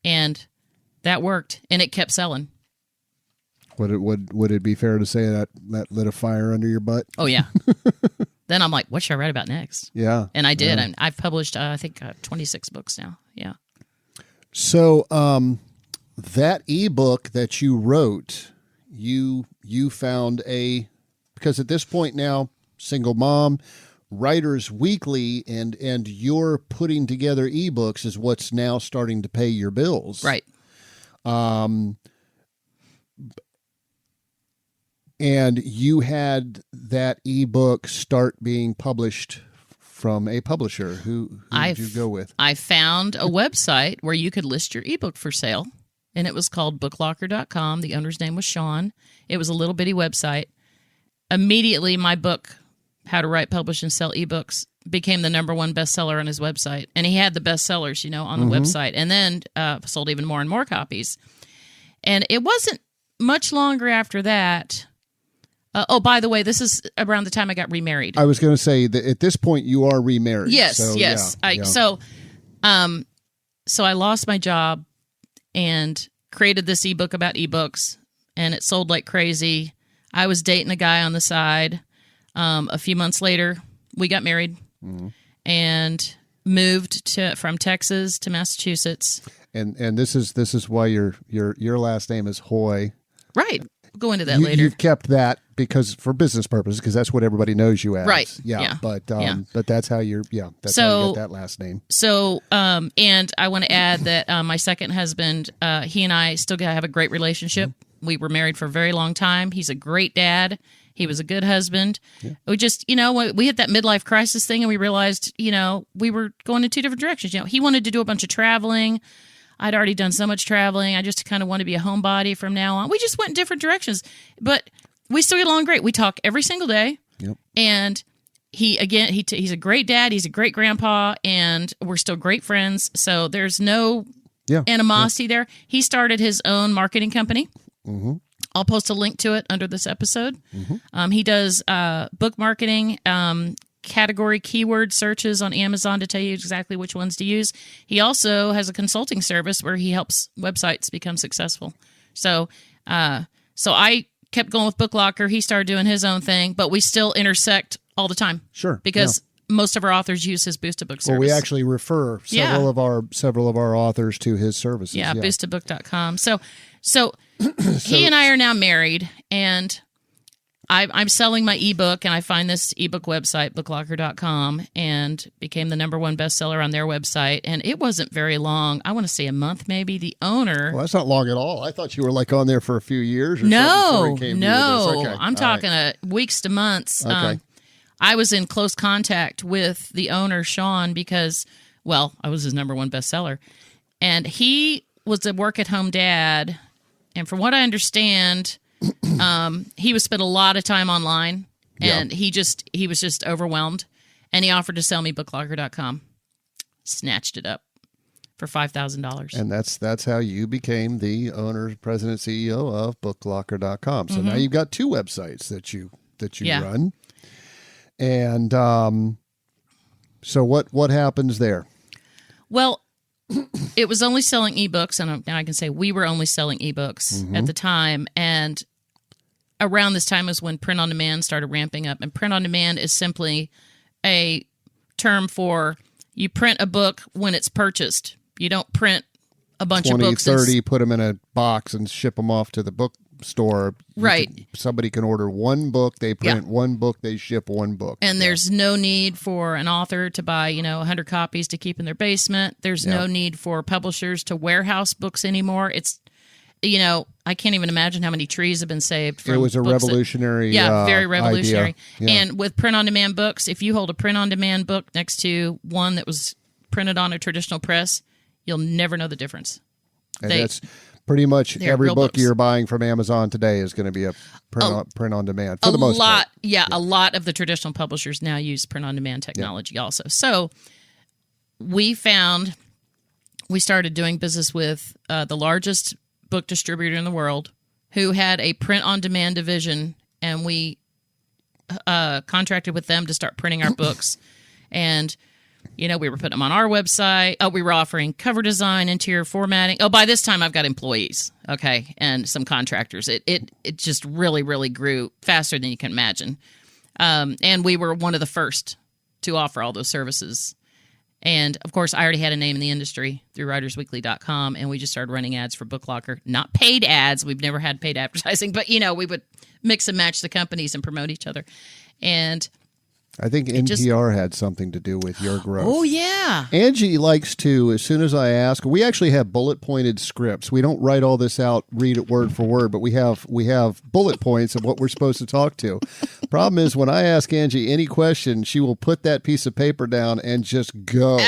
And that worked, and it kept selling. Would it be fair to say that lit a fire under your butt? Oh, yeah. Then I'm like, what should I write about next? Yeah. And I did. Yeah. I've published, I think, 26 books now. Yeah. So that ebook that you wrote, you found because at this point now, single mom, Writers Weekly, and you're putting together ebooks is what's now starting to pay your bills. Right. And you had that ebook start being published from a publisher. Who did you go with? I found a website where you could list your ebook for sale, and it was called booklocker.com. The owner's name was Sean. It was a little bitty website. Immediately, my book, How to Write, Publish, and Sell Ebooks, became the #1 bestseller on his website. And he had the bestsellers, on the website, and then sold even more and more copies. And it wasn't much longer after that. By the way, this is around the time I got remarried. I was going to say that at this point you are remarried. Yes, so, yes. Yeah. So I lost my job and created this ebook about ebooks, and it sold like crazy. I was dating a guy on the side. A few months later, we got married and moved from Texas to Massachusetts. And this is why your last name is Hoy. Right. We'll go into that later. You've kept that because for business purposes, because that's what everybody knows you as. Right. Yeah. But that's how how you get that last name. So and I want to add that my second husband, he and I still have a great relationship. We were married for a very long time. He's a great dad. He was a good husband. Yeah. We just, we hit that midlife crisis thing, and we realized, we were going in two different directions. He wanted to do a bunch of traveling. I'd already done so much traveling. I just kind of want to be a homebody from now on. We just went in different directions, but we still get along great. We talk every single day. Yep. And he's a great dad. He's a great grandpa, and we're still great friends. So there's no animosity there. He started his own marketing company. Mm-hmm. I'll post a link to it under this episode. Mm-hmm. He does book marketing, category keyword searches on Amazon to tell you exactly which ones to use. He also has a consulting service where he helps websites become successful. So I kept going with BookLocker. He started doing his own thing, but we still intersect all the time. Sure. Because most of our authors use his Boostabook service. Well, we actually refer several of our authors to his services. Yeah, Boostabook.com. So he and I are now married, and I'm selling my ebook, and I find this ebook website, booklocker.com, and became the #1 bestseller on their website. And it wasn't very long. I want to say a month, maybe. The owner. Well, that's not long at all. I thought you were like on there for a few years or something before you came to this. Okay. I'm talking weeks to months. Okay. I was in close contact with the owner, Sean, because, I was his #1 bestseller. And he was a work-at-home dad. And from what I understand, he was spent a lot of time online, and he was just overwhelmed. And he offered to sell me booklocker.com. Snatched it up for $5,000. And that's how you became the owner, president, CEO of booklocker.com. So now you've got two websites that you run. And so what happens there? Well, it was only selling ebooks, and now I can say we were only selling ebooks at the time. And around this time is when print on demand started ramping up. And print on demand is simply a term for you print a book when it's purchased. You don't print a bunch of books. 30, put them in a box and ship them off to the bookstore. Right. Somebody can order one book, they print one book, they ship one book. And there's no need for an author to buy, 100 copies to keep in their basement. There's no need for publishers to warehouse books anymore. It's, I can't even imagine how many trees have been saved from It was a books revolutionary very revolutionary. idea. Yeah. And with print-on-demand books, if you hold a print-on-demand book next to one that was printed on a traditional press, you'll never know the difference. And that's pretty much every book books. you're buying from Amazon today is going to be a print-on-demand for the most part. A lot of the traditional publishers now use print-on-demand technology also. So we started doing business with the largest book distributor in the world who had a print-on-demand division, and we contracted with them to start printing our books. And, we were putting them on our website. Oh, we were offering cover design, interior formatting. Oh, by this time I've got employees, okay, and some contractors. It just really, really grew faster than you can imagine. And we were one of the first to offer all those services. And, of course, I already had a name in the industry through WritersWeekly.com, and we just started running ads for Book Locker. Not paid ads. We've never had paid advertising, but, we would mix and match the companies and promote each other. And I think NPR had something to do with your growth. Oh, yeah. Angie likes to, as soon as I ask, we actually have bullet-pointed scripts. We don't write all this out, read it word for word, but we have bullet points of what we're supposed to talk to. Problem is, when I ask Angie any question, she will put that piece of paper down and just go.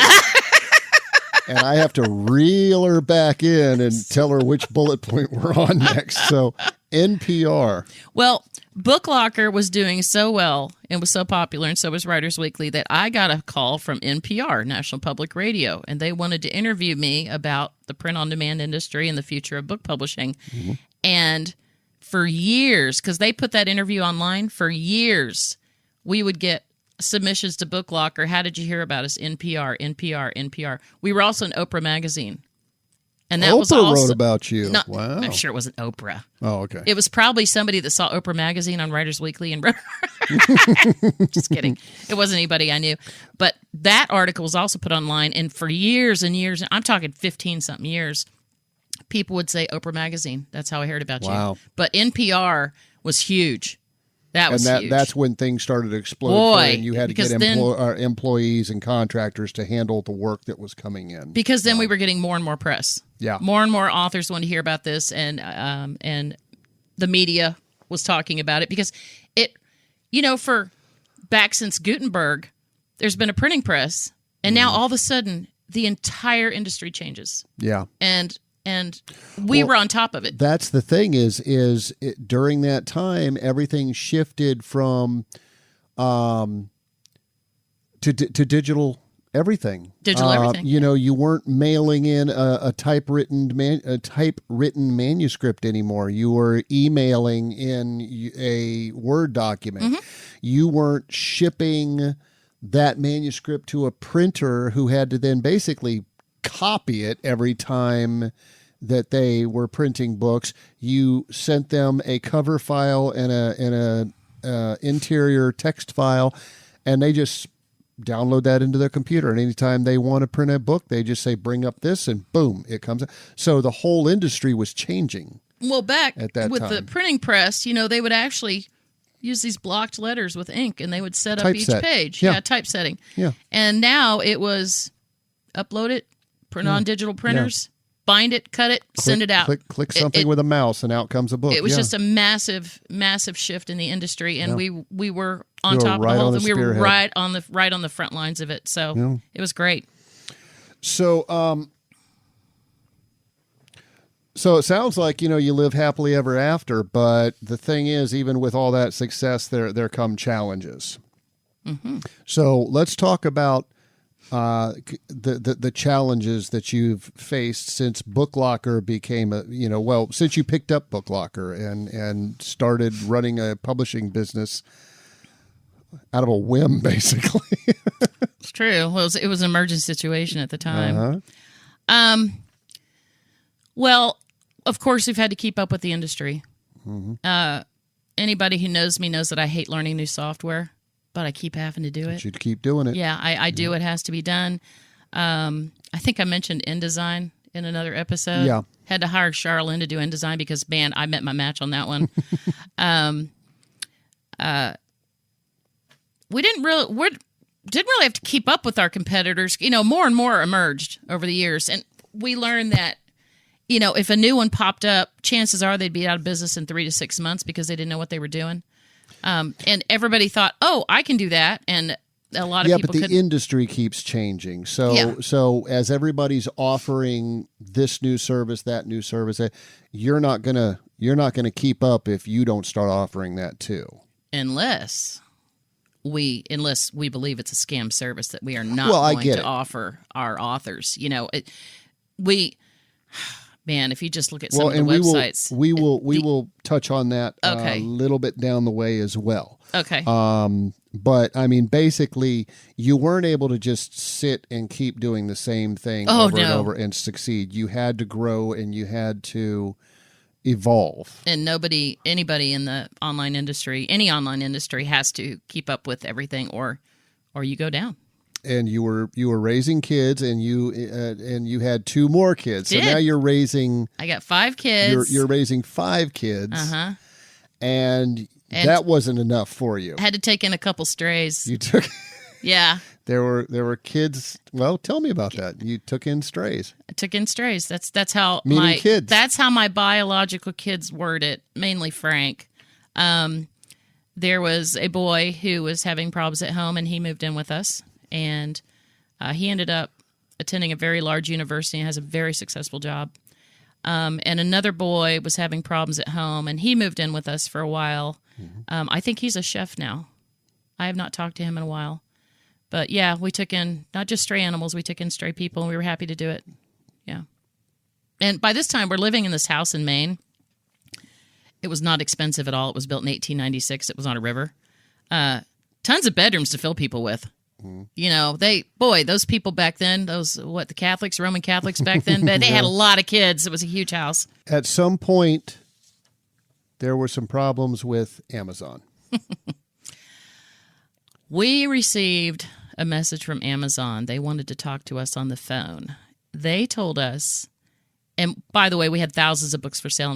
And I have to reel her back in and tell her which bullet point we're on next. So, NPR. Well, Book Locker was doing so well and was so popular, and so was Writers Weekly, that I got a call from NPR, National Public Radio, and they wanted to interview me about the print-on-demand industry and the future of book publishing. Mm-hmm. And for years, because they put that interview online, for years, we would get submissions to Book Locker. How did you hear about us? NPR, NPR, NPR. We were also in Oprah magazine. And that Oprah was also, wrote about you. Wow. I'm sure it wasn't Oprah. Oh, okay. It was probably somebody that saw Oprah magazine on Writers Weekly and wrote. Just kidding. It wasn't anybody I knew. But that article was also put online. And for years and years, I'm talking 15-something years, people would say Oprah magazine. That's how I heard about you. But NPR was huge. Huge. That's when things started to explode. And you had to get employees and contractors to handle the work that was coming in. Because then we were getting more and more press. Yeah. More and more authors wanted to hear about this, and the media was talking about it. Because it, for back since Gutenberg, there's been a printing press, and now all of a sudden the entire industry changes. Yeah. And we were on top of it. That's the thing during that time, everything shifted from to digital everything. Digital everything. You weren't mailing in a typewritten manuscript anymore. You were emailing in a Word document. Mm-hmm. You weren't shipping that manuscript to a printer who had to then basically copy it every time that they were printing books. You sent them a cover file and a interior text file, and they just download that into their computer. And anytime they want to print a book, they just say, bring up this, and boom, it comes out. So the whole industry was changing. Well, back at that with time. The printing press, they would actually use these blocked letters with ink, and they would set up each page. Yeah, typesetting. Yeah. And now it was upload it, print on digital printers, bind it, cut it, send it out. Click something with a mouse, and out comes a book. It was just a massive, massive shift in the industry, and we were on top of the whole thing. We were right on the front lines of it. So it was great. So, so it sounds like you live happily ever after, but the thing is, even with all that success, there come challenges. Mm-hmm. So let's talk about the challenges that you've faced since Book Locker became since you picked up Book Locker and started running a publishing business out of a whim, basically. It's true. Well, it was an emergency situation at the time. Well, of course, we've had to keep up with the industry. Mm-hmm. Anybody who knows me knows that I hate learning new software, but I keep having to do it. You'd keep doing it. Yeah, I do. It has to be done. I think I mentioned InDesign in another episode. Yeah. Had to hire Charlene to do InDesign because, man, I met my match on that one. We didn't really have to keep up with our competitors. More and more emerged over the years, and we learned that if a new one popped up, chances are they'd be out of business in 3 to 6 months because they didn't know what they were doing. And everybody thought, "Oh, I can do that," and a lot of people. Yeah, but the industry keeps changing. So as everybody's offering this new service, that new service, you're not gonna keep up if you don't start offering that too. Unless we believe it's a scam service that we are not going to offer our authors. Man, if you just look at some of the websites, we will touch on that a little bit down the way as well. Okay. But I mean, basically, you weren't able to just sit and keep doing the same thing over and over and succeed. You had to grow and you had to evolve. And anybody in the online industry, any online industry, has to keep up with everything, or you go down. And you were raising kids, and you had 2 more kids. So now you're raising. I got 5 kids. You're raising 5 kids. And that wasn't enough for you. I had to take in a couple strays. You took. Yeah. There were kids. Well, tell me about that. You took in strays. I took in strays. That's how kids. That's how my biological kids word it. Mainly Frank. There was a boy who was having problems at home, and he moved in with us. And he ended up attending a very large university and has a very successful job. And another boy was having problems at home, and he moved in with us for a while. Mm-hmm. I think he's a chef now. I have not talked to him in a while. But, yeah, we took in not just stray animals, we took in stray people, and we were happy to do it. Yeah. And by this time, we're living in this house in Maine. It was not expensive at all. It was built in 1896. It was on a river. Tons of bedrooms to fill people with. Those people back then, the Catholics, Roman Catholics back then, they had a lot of kids. It was a huge house. At some point, there were some problems with Amazon. We received a message from Amazon. They wanted to talk to us on the phone. They told us, and by the way, we had thousands of books for sale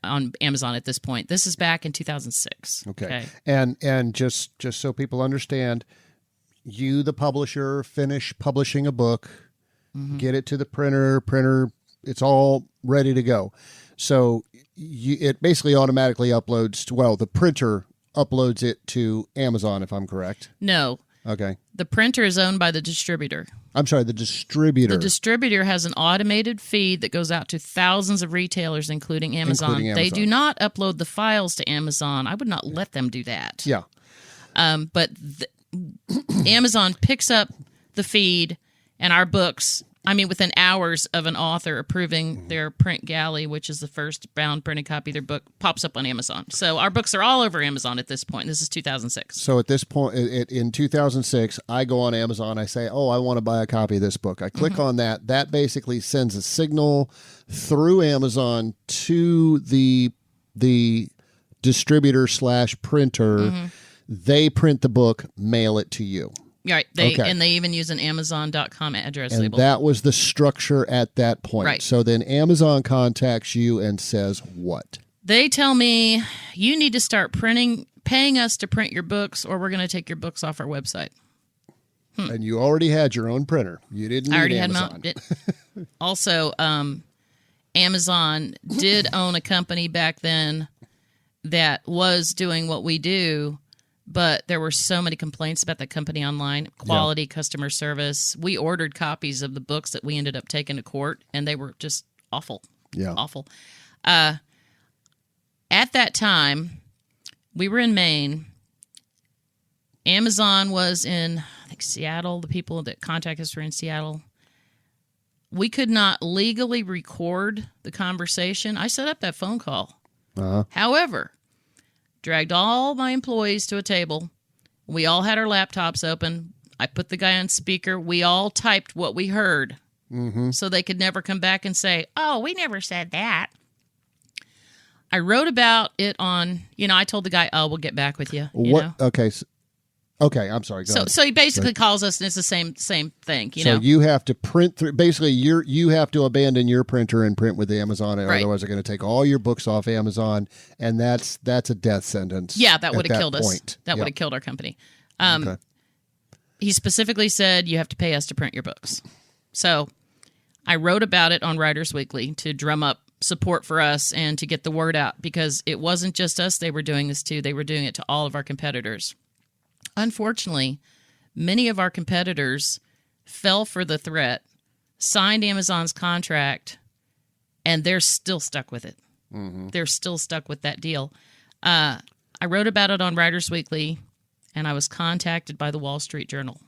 on Amazon at this point. This is back in 2006. Okay. And just so people understand, you, the publisher, finish publishing a book, get it to the printer, it's all ready to go. So it basically automatically uploads the printer uploads it to Amazon, if I'm correct. No. Okay. The printer is owned by the distributor. I'm sorry, the distributor. The distributor has an automated feed that goes out to thousands of retailers, including Amazon. They do not upload the files to Amazon. I would not let them do that. Yeah. But Amazon picks up the feed, and our books, within hours of an author approving their print galley, which is the first bound printed copy of their book, pops up on Amazon. So our books are all over Amazon at this point. This is 2006. So at this point, in 2006, I go on Amazon. I say, I want to buy a copy of this book. I click on that. That basically sends a signal through Amazon to the distributor / printer. They print the book, mail it to you. Right. And they even use an Amazon.com address and label. That was the structure at that point. Right. So then Amazon contacts you and says what? They tell me, you need to start paying us to print your books, or we're going to take your books off our website. And you already had your own printer. You didn't need Amazon. Also, Amazon did own a company back then that was doing what we do, but there were so many complaints about the company online. Quality, customer service. We ordered copies of the books that we ended up taking to court, and they were just awful. Yeah. Awful. At that time, we were in Maine. Amazon was in, I think, Seattle. The people that contact us were in Seattle. We could not legally record the conversation. I set up that phone call. However, dragged all my employees to a table. We all had our laptops open. I put the guy on speaker. We all typed what we heard so they could never come back and say, oh, we never said that. I wrote about it on, I told the guy, we'll get back with you. Okay. Okay, I'm sorry. Go ahead. So he basically calls us, and it's the same thing. So you have to print through. Basically, you have to abandon your printer and print with Amazon, right. Otherwise they're going to take all your books off Amazon, and that's a death sentence. Yeah, that would have killed us. That would have killed our company. Okay. He specifically said you have to pay us to print your books. So I wrote about it on Writers Weekly to drum up support for us and to get the word out, because it wasn't just us they were doing this to. They were doing it to all of our competitors. Unfortunately, many of our competitors fell for the threat, signed Amazon's contract, and they're still stuck with it. Mm-hmm. They're still stuck with that deal. I wrote about it on Writers Weekly, and I was contacted by the Wall Street Journal.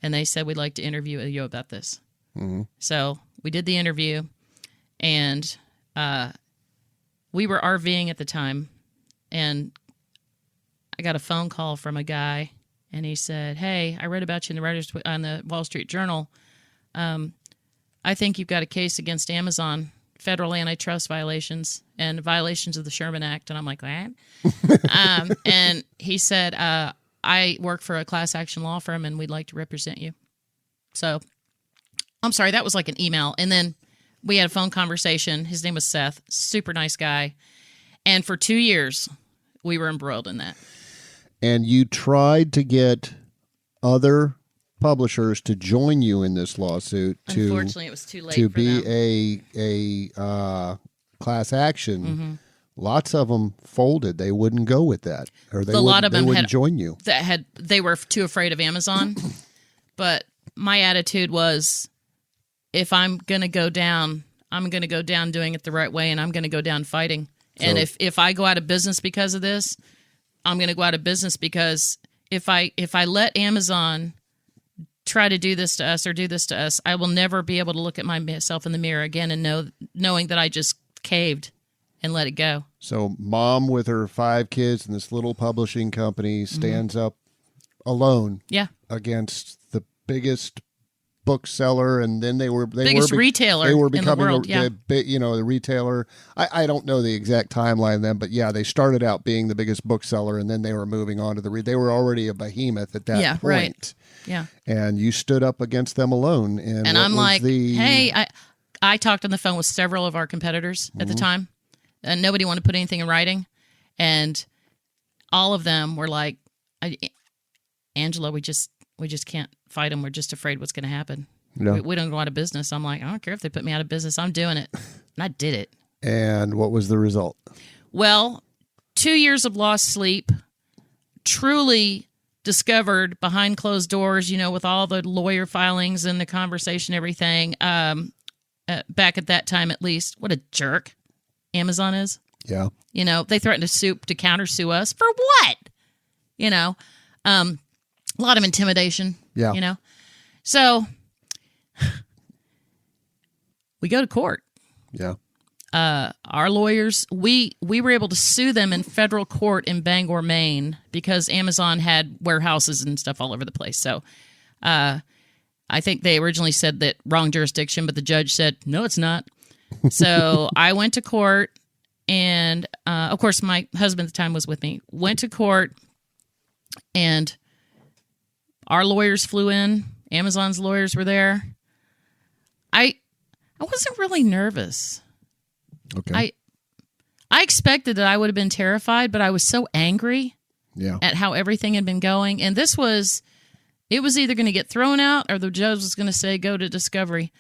And they said, we'd like to interview you about this. Mm-hmm. So we did the interview, and we were RVing at the time, and I got a phone call from a guy, and he said, hey, I read about you on the Wall Street Journal. I think you've got a case against Amazon, federal antitrust violations and violations of the Sherman Act. And I'm like, what? And he said, I work for a class action law firm, and we'd like to represent you. So I'm sorry, that was like an email. And then we had a phone conversation. His name was Seth, super nice guy. And for 2 years, we were embroiled in that. And you tried to get other publishers to join you in this lawsuit. Unfortunately, it was too late to for be a class action. Mm-hmm. Lots of them folded. They wouldn't go with that, or they wouldn't join you. They were too afraid of Amazon. But my attitude was, if I'm going to go down, I'm going to go down doing it the right way, and I'm going to go down fighting. And if I go out of business because of this, I'm going to go out of business, because if I let Amazon try to do this to us or do this to us, I will never be able to look at myself in the mirror again and knowing that I just caved and let it go. So mom with her 5 kids and this little publishing company stands up alone against the biggest bookseller, and then they were retailer. They were becoming in the world, the retailer. I don't know the exact timeline then, but they started out being the biggest bookseller, and then they were moving on to they were already a behemoth at that point. Right. Yeah. And you stood up against them alone, and I'm like, hey, I talked on the phone with several of our competitors at the time, and nobody wanted to put anything in writing, and all of them were like, Angela, we just can't fight them. We're just afraid what's going to happen. No. We don't go out of business. I'm like, I don't care if they put me out of business. I'm doing it. And I did it. And what was the result? Well, 2 years of lost sleep, truly discovered behind closed doors, with all the lawyer filings and the conversation, everything. Back at that time, at least, what a jerk Amazon is. Yeah. They threatened to countersue us for what? A lot of intimidation. Yeah. So we go to court. Yeah. Our lawyers, we were able to sue them in federal court in Bangor, Maine, because Amazon had warehouses and stuff all over the place. So I think they originally said that wrong jurisdiction, but the judge said, no, it's not. So I went to court, and of course my husband at the time was with me, went to court, and our lawyers flew in. Amazon's lawyers were there. I wasn't really nervous. Okay. I expected that I would have been terrified, but I was so angry at how everything had been going. And it was either going to get thrown out or the judge was going to say, go to discovery.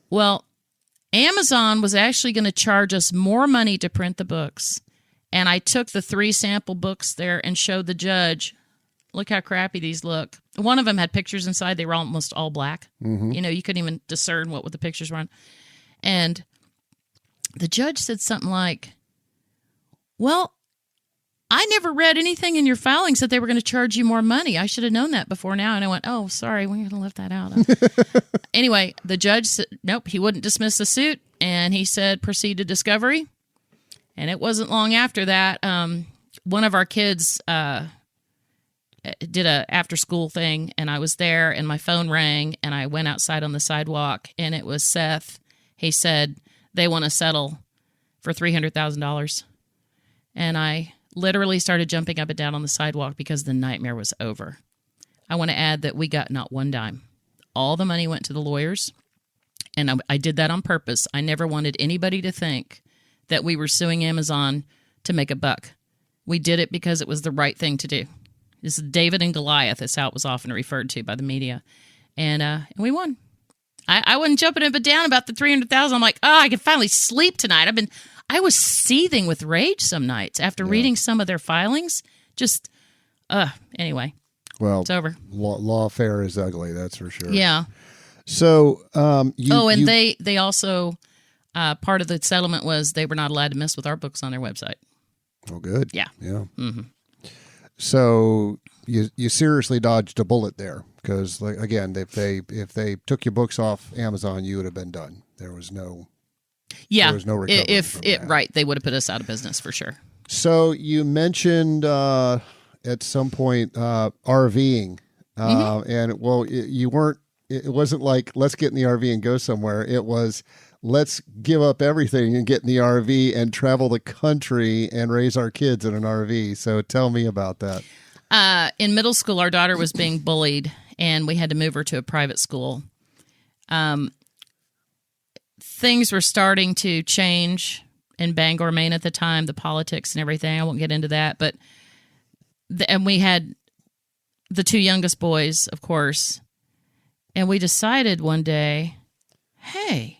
Well, Amazon was actually going to charge us more money to print the books. And I took the 3 sample books there and showed the judge, look how crappy these look. One of them had pictures inside. They were almost all black. Mm-hmm. You couldn't even discern what the pictures were on. And the judge said something like, well, I never read anything in your filings that they were going to charge you more money. I should have known that before now. And I went, oh, sorry, we're going to leave that out. Anyway, the judge said, nope, he wouldn't dismiss the suit. And he said, proceed to discovery. And it wasn't long after that. One of our kids did a after school thing, and I was there, and my phone rang, and I went outside on the sidewalk, and it was Seth. He said they want to settle for $300,000. And I literally started jumping up and down on the sidewalk because the nightmare was over. I want to add that we got not one dime. All the money went to the lawyers, and I did that on purpose. I never wanted anybody to think that we were suing Amazon to make a buck. We did it because it was the right thing to do. This is David and Goliath, is how it was often referred to by the media. And we won. I wasn't jumping up and down about the $300,000. I'm like, I can finally sleep tonight. I was seething with rage some nights after reading some of their filings. Just, anyway. Well, it's over. Lawfare is ugly, that's for sure. Yeah. So, they also, part of the settlement was they were not allowed to mess with our books on their website. Oh, good. Yeah. Yeah. Mm-hmm. So you seriously dodged a bullet there, because again, if they took your books off Amazon, you would have been done. There was no recovery from that. Right, they would have put us out of business for sure. So you mentioned at some point RVing, and it wasn't like let's get in the RV and go somewhere. It was let's give up everything and get in the RV and travel the country and raise our kids in an RV. So tell me about that. In middle school, our daughter was being bullied, and we had to move her to a private school. Things were starting to change in Bangor, Maine at the time, the politics and everything. I won't get into that. And we had the two youngest boys, of course, and we decided one day, hey,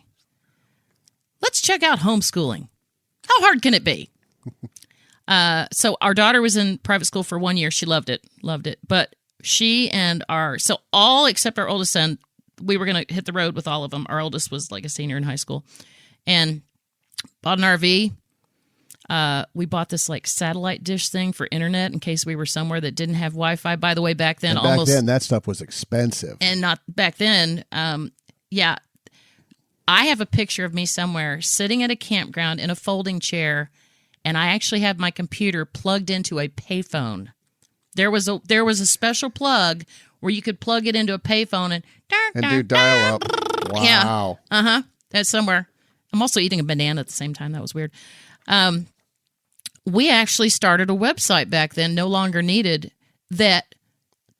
let's check out homeschooling. How hard can it be? So our daughter was in private school for 1 year. She loved it. But she and all except our oldest son, we were going to hit the road with all of them. Our oldest was like a senior in high school and bought an RV. We bought this like satellite dish thing for internet in case we were somewhere that didn't have Wi-Fi. By the way, back then, that stuff was expensive. And not back then. I have a picture of me somewhere sitting at a campground in a folding chair, and I actually have my computer plugged into a payphone. There was a special plug where you could plug it into a payphone and do dial up. Wow. Yeah. That's somewhere. I'm also eating a banana at the same time. That was weird. We actually started a website back then, no longer needed, that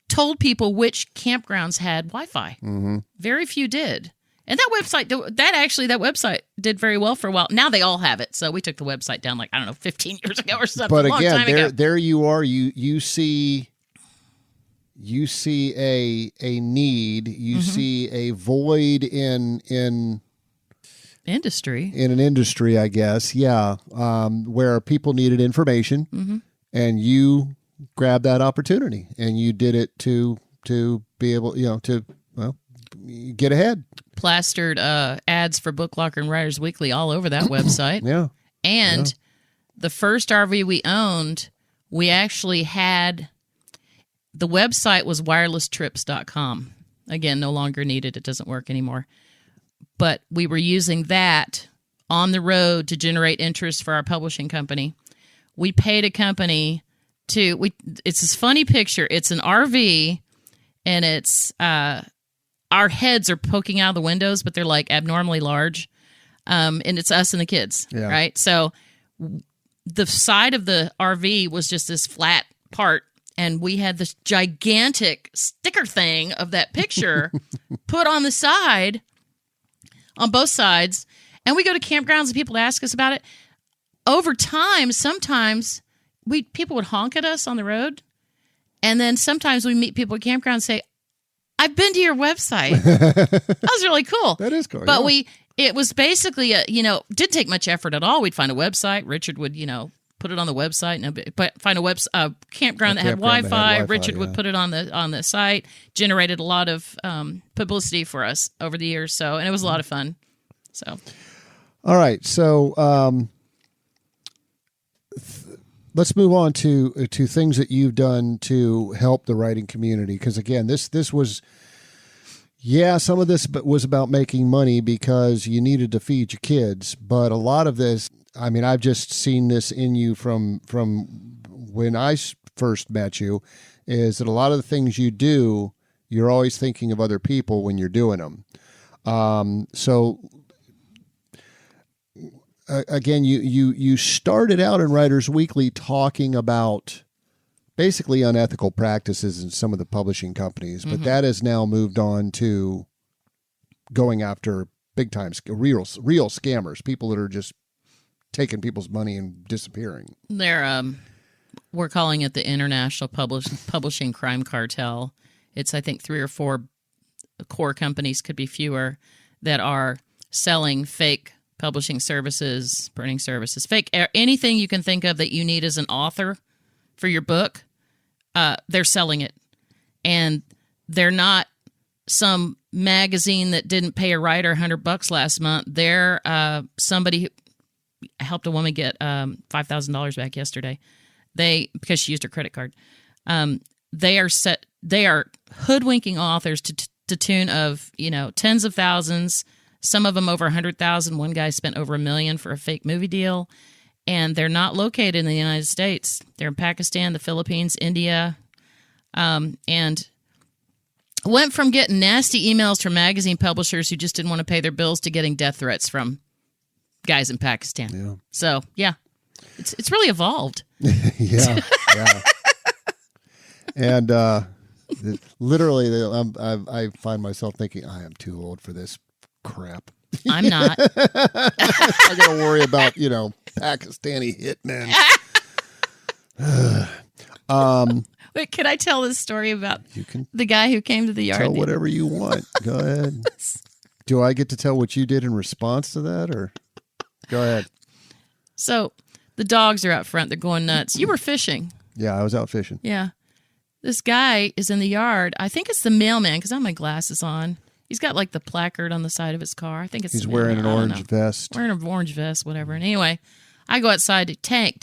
told people which campgrounds had Wi-Fi. Mm-hmm. Very few did. And that website did very well for a while. Now they all have it. So we took the website down 15 years ago or something. But a long time ago. There you are. You see a need. You see a void in industry. In an industry, I guess. Yeah. Where people needed information, and you grabbed that opportunity, and you did it to be able, get ahead. Plastered ads for Book Locker and Writers Weekly all over that website. Yeah. And the first RV we owned, we actually had, the website was wirelesstrips.com. Again, no longer needed. It doesn't work anymore. But we were using that on the road to generate interest for our publishing company. We paid a company it's this funny picture. It's an RV, and it's, our heads are poking out of the windows, but they're like abnormally large. And it's us and the kids, right? So the side of the RV was just this flat part, and we had this gigantic sticker thing of that picture put on the side, on both sides. And we go to campgrounds and people ask us about it. Over time, sometimes people would honk at us on the road. And then sometimes we meet people at campgrounds and say, I've been to your website. That was really cool. That is cool. But it was basically, didn't take much effort at all. We'd find a website. Richard would, put it on the website, but find a campground that had Wi-Fi. Richard would put it on the site. Generated a lot of publicity for us over the years. So, and it was a lot of fun. So, all right. So, let's move on to things that you've done to help the writing community. Because again, this was, some of this was about making money because you needed to feed your kids. But a lot of this, I've just seen this in you from when I first met you, is that a lot of the things you do, you're always thinking of other people when you're doing them. Again, you started out in Writers Weekly talking about basically unethical practices in some of the publishing companies, but that has now moved on to going after big time real scammers, people that are just taking people's money and disappearing. We're calling it the International Publishing Crime Cartel. It's, I think, 3 or 4 core companies, could be fewer, that are selling fake publishing services, printing services, fake anything you can think of that you need as an author for your book. They're selling it, and they're not some magazine that didn't pay a writer $100 last month. They're somebody who helped a woman get $5,000 back yesterday. Because she used her credit card. They are hoodwinking authors to tune of tens of thousands. Some of them over 100,000. One guy spent over $1 million for a fake movie deal, and they're not located in the United States. They're in Pakistan, the Philippines, India, and went from getting nasty emails from magazine publishers who just didn't want to pay their bills to getting death threats from guys in Pakistan. Yeah. So yeah, it's really evolved. yeah. And literally, I find myself thinking, I am too old for this crap. I'm not. I got to worry about, Pakistani hitmen. Wait, can I tell this story about the guy who came to the yard? Tell whatever you want. Go ahead. Do I get to tell what you did in response to that, or go ahead? So the dogs are out front. They're going nuts. You were fishing. Yeah, I was out fishing. Yeah. This guy is in the yard. I think it's the mailman, because I have my glasses on. He's got like the placard on the side of his car. I think it's he's wearing an orange vest. Wearing an orange vest, whatever. And anyway, I go outside to Tank,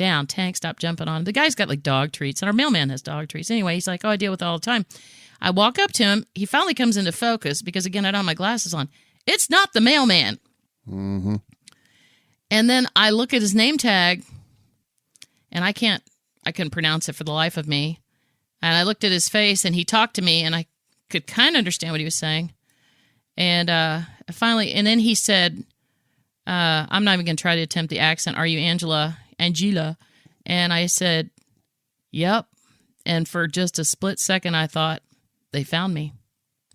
stop jumping on him. The guy's got like dog treats, and our mailman has dog treats. Anyway, he's like, I deal with it all the time. I walk up to him. He finally comes into focus because, again, I don't have my glasses on. It's not the mailman. Mm-hmm. And then I look at his name tag, and I couldn't pronounce it for the life of me. And I looked at his face, and he talked to me, and I could kind of understand what he was saying. And then he said, I'm not even going to try to attempt the accent. Are you Angela? And I said, yep. And for just a split second, I thought, they found me.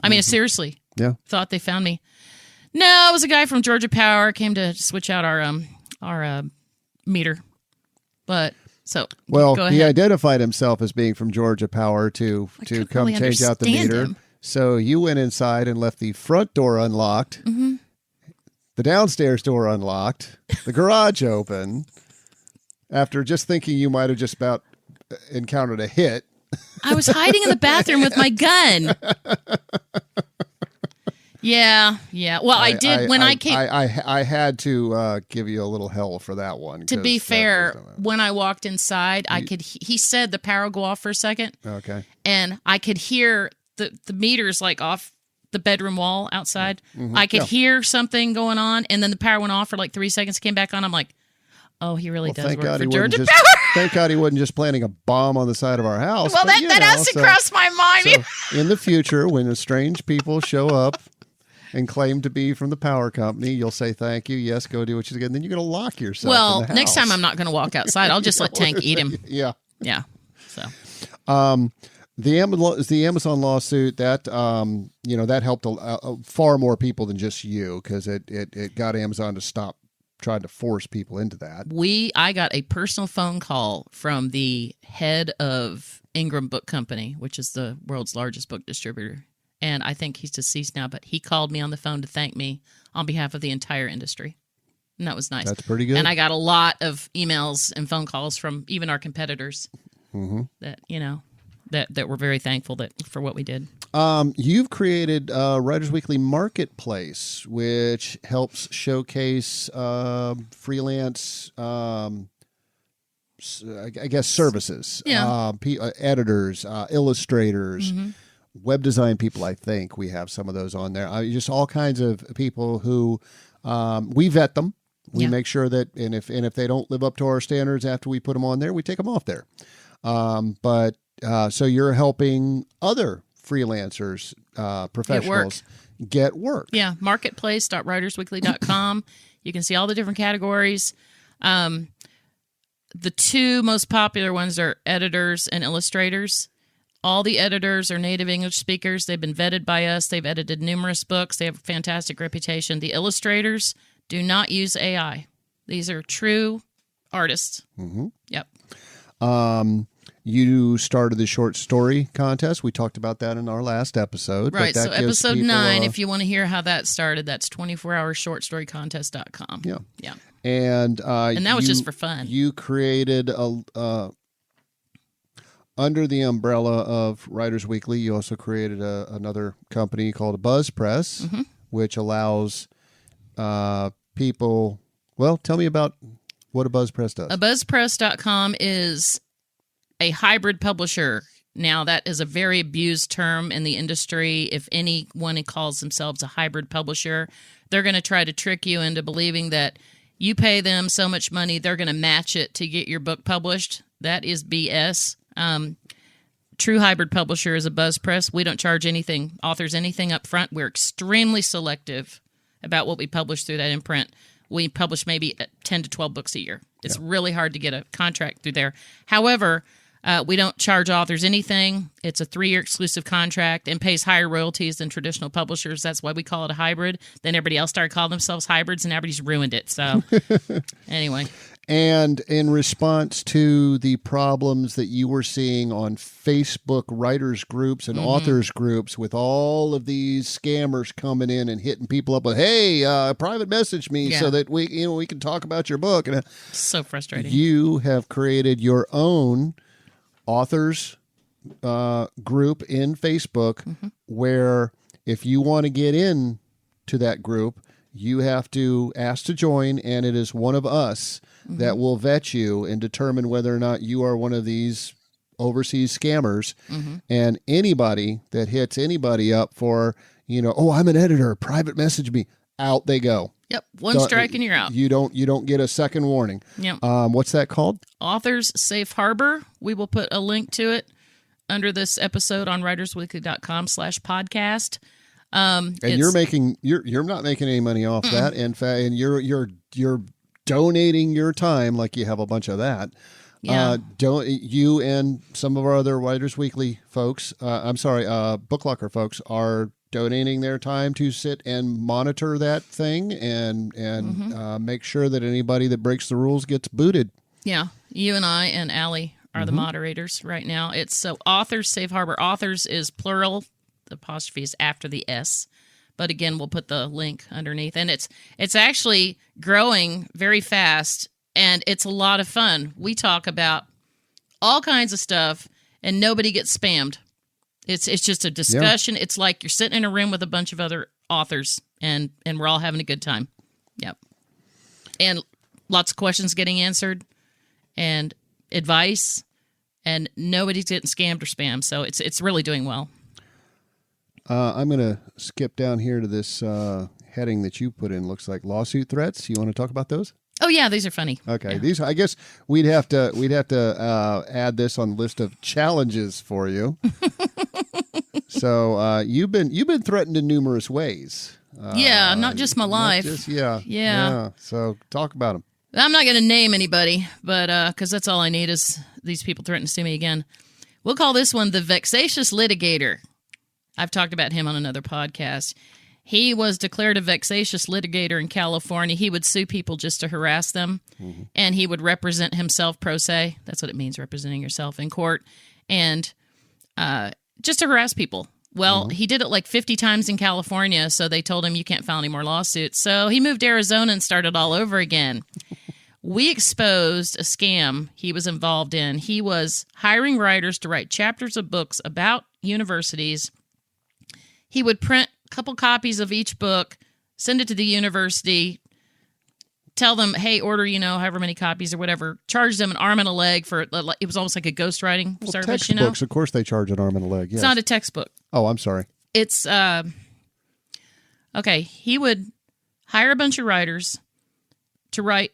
I mean, seriously. Yeah. Thought they found me. No, it was a guy from Georgia Power, came to switch out our meter. But so he identified himself as being from Georgia Power to come change out the meter. Him. So you went inside and left the front door unlocked, the downstairs door unlocked, the garage open, after just thinking you might have just about encountered a hit. I was hiding in the bathroom with my gun. Yeah. Well, I did when I came. I had to give you a little hell for that one. To be fair, when I walked inside, he said the power would go off for a second. Okay. And I could hear the meters like off the bedroom wall outside. Mm-hmm. I could hear something going on, and then the power went off for like 3 seconds, came back on. I'm like, oh, he really does work for Georgia Power. Thank God he wasn't just planting a bomb on the side of our house. Well, that has to cross my mind. So in the future, when strange people show up and claim to be from the power company, you'll say thank you. Yes, go do what you do. And then you're going to lock yourself in the house. Next time I'm not going to walk outside. I'll just let Tank eat him. Yeah. Yeah. So. The Amazon lawsuit that that helped far more people than just you, because it got Amazon to stop trying to force people into that. I got a personal phone call from the head of Ingram Book Company, which is the world's largest book distributor. And I think he's deceased now, but he called me on the phone to thank me on behalf of the entire industry. And that was nice. That's pretty good. And I got a lot of emails and phone calls from even our competitors that, that were very thankful for what we did. You've created Writers Weekly Marketplace, which helps showcase freelance, I guess, services. Yeah. Editors, illustrators, web design people. I think we have some of those on there. Just all kinds of people who we vet them. We make sure that, and if they don't live up to our standards after we put them on there, we take them off there. But So you're helping other freelancers, professionals get work. Yeah, marketplace.writersweekly.com. You can see all the different categories. The two most popular ones are editors and illustrators. All the editors are native English speakers. They've been vetted by us. They've edited numerous books. They have a fantastic reputation. The illustrators do not use AI. These are true artists. Mm-hmm. Yep. You started the short story contest. We talked about that in our last episode. Right. So episode 9, if you want to hear how that started, that's 24hourshortstorycontest.com. Yeah. Yeah. And that was just for fun. You created under the umbrella of Writers Weekly, you also created another company called Buzz Press, mm-hmm. which allows people. Well, tell me about what a Buzz Press does. A BuzzPress.com is a hybrid publisher. Now, that is a very abused term in the industry. If anyone calls themselves a hybrid publisher, they're going to try to trick you into believing that you pay them so much money, they're going to match it to get your book published. That is BS. True hybrid publisher is a Buzz Press. We don't charge authors anything up front. We're extremely selective about what we publish through that imprint. We publish maybe 10 to 12 books a year. It's really hard to get a contract through there. However, we don't charge authors anything. It's a 3-year exclusive contract and pays higher royalties than traditional publishers. That's why we call it a hybrid. Then everybody else started calling themselves hybrids, and everybody's ruined it. So anyway. And in response to the problems that you were seeing on Facebook writers groups and authors groups with all of these scammers coming in and hitting people up with, hey, private message me so that we can talk about your book. And so frustrating. You have created your own authors group in Facebook where if you want to get in to that group, you have to ask to join, and it is one of us that will vet you and determine whether or not you are one of these overseas scammers. And anybody that hits anybody up for, oh, I'm an editor, private message me, out they go. Yep, one strike and you're out. You don't get a second warning. Yep. What's that called? Authors Safe Harbor. We will put a link to it under this episode on writersweekly.com/podcast. And you're not making any money off that. In fact, and you're donating your time like you have a bunch of that. Yeah. You and some of our other Writers Weekly folks, Book Locker folks are donating their time to sit and monitor that thing and make sure that anybody that breaks the rules gets booted. Yeah. You and I and Allie are the moderators right now. It's so Authors Safe Harbor. Authors is plural. The apostrophe is after the S. But again, we'll put the link underneath. And it's actually growing very fast, and it's a lot of fun. We talk about all kinds of stuff, and nobody gets spammed. It's just a discussion. Yeah. It's like you're sitting in a room with a bunch of other authors, and we're all having a good time. Yep. And lots of questions getting answered, and advice, and nobody's getting scammed or spammed. So it's really doing well. I'm going to skip down here to this heading that you put in. Looks like lawsuit threats. You want to talk about those? Oh yeah, these are funny. Okay, yeah. These I guess we'd have to add this on the list of challenges for you. So you've been threatened in numerous ways. Not just my life. Yeah. So talk about them. I'm not going to name anybody, but because that's all I need is these people threatening to sue me again. We'll call this one the vexatious litigator. I've talked about him on another podcast. He was declared a vexatious litigator in California. He would sue people just to harass them, and he would represent himself pro se. That's what it means, representing yourself in court, and just to harass people. Well, he did it like 50 times in California, so they told him you can't file any more lawsuits. So he moved to Arizona and started all over again. We exposed a scam he was involved in. He was hiring writers to write chapters of books about universities. He would print a couple copies of each book, send it to the university, tell them, hey, order, however many copies or whatever, charge them an arm and a leg for it. It was almost like a ghostwriting service, textbooks, of course they charge an arm and a leg. Yes. It's not a textbook. Oh, I'm sorry. It's, okay, he would hire a bunch of writers to write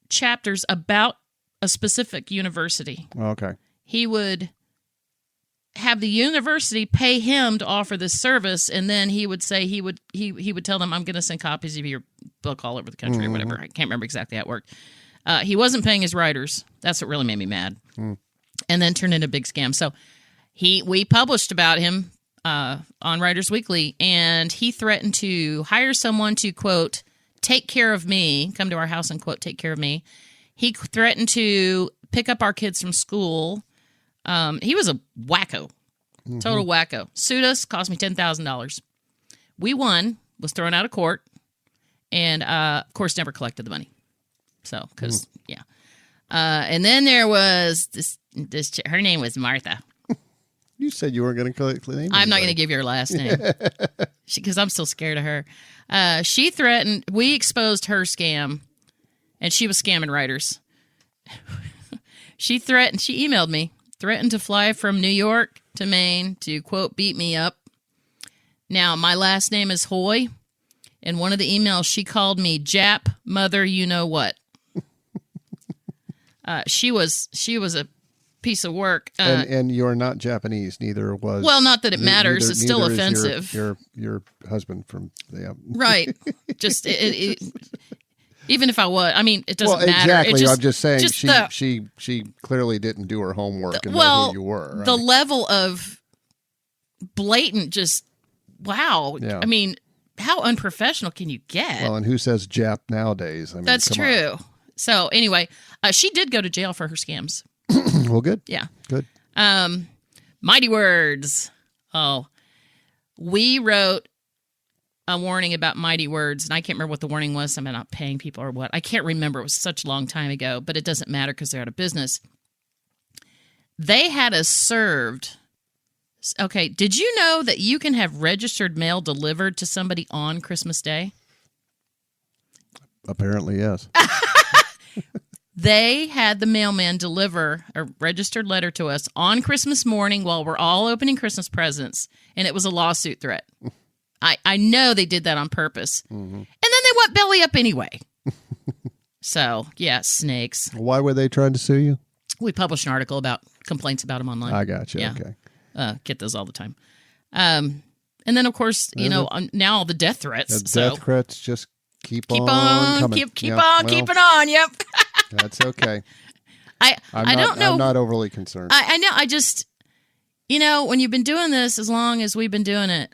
chapters about a specific university. Okay. He would have the university pay him to offer this service, and then he would say he would tell them, I'm going to send copies of your book all over the country or whatever. I can't remember exactly how it worked. He wasn't paying his writers. That's what really made me mad. And then turned into a big scam. So we published about him on Writers Weekly, and he threatened to hire someone to, quote, take care of me, come to our house and, quote, take care of me. He threatened to pick up our kids from school. He was a wacko, total wacko. Sued us, cost me $10,000. We won, was thrown out of court, and, of course, never collected the money. So, because, yeah. And then there was this her name was Martha. You said you weren't going to collect the name. I'm not going to give you her last name because I'm still scared of her. She threatened, we exposed her scam, and she was scamming writers. She emailed me, threatened to fly from New York to Maine to, quote, beat me up. Now, my last name is Hoy. In one of the emails, she called me Jap Mother You Know What. She was a piece of work. And you're not Japanese, neither was. Well, not that it matters. It's still offensive. Your husband from the right. Just even if I was, I mean, it doesn't matter. Exactly. I'm just saying she clearly didn't do her homework and know who you were. Right? The level of blatant, just wow. Yeah. I mean, how unprofessional can you get? Well, and who says Jap nowadays? I mean, that's true. On. So anyway, she did go to jail for her scams. Well, good. Yeah. Good. Mighty words. Oh, we wrote a warning about mighty words, and I can't remember what the warning was. I'm not paying people or what. I can't remember. It was such a long time ago, but it doesn't matter because they're out of business. They had us served. Okay, did you know that you can have registered mail delivered to somebody on Christmas Day? Apparently, yes. They had the mailman deliver a registered letter to us on Christmas morning while we're all opening Christmas presents, and it was a lawsuit threat. I know they did that on purpose. And then they went belly up anyway. So, yeah, snakes. Why were they trying to sue you? We published an article about complaints about them online. I got you. Yeah. Okay. Get those all the time. And then, of course, now all the death threats. Death threats just keep on coming. Keep on keeping on. Yep. That's okay. I don't know. I'm not overly concerned. I know. I just, when you've been doing this as long as we've been doing it,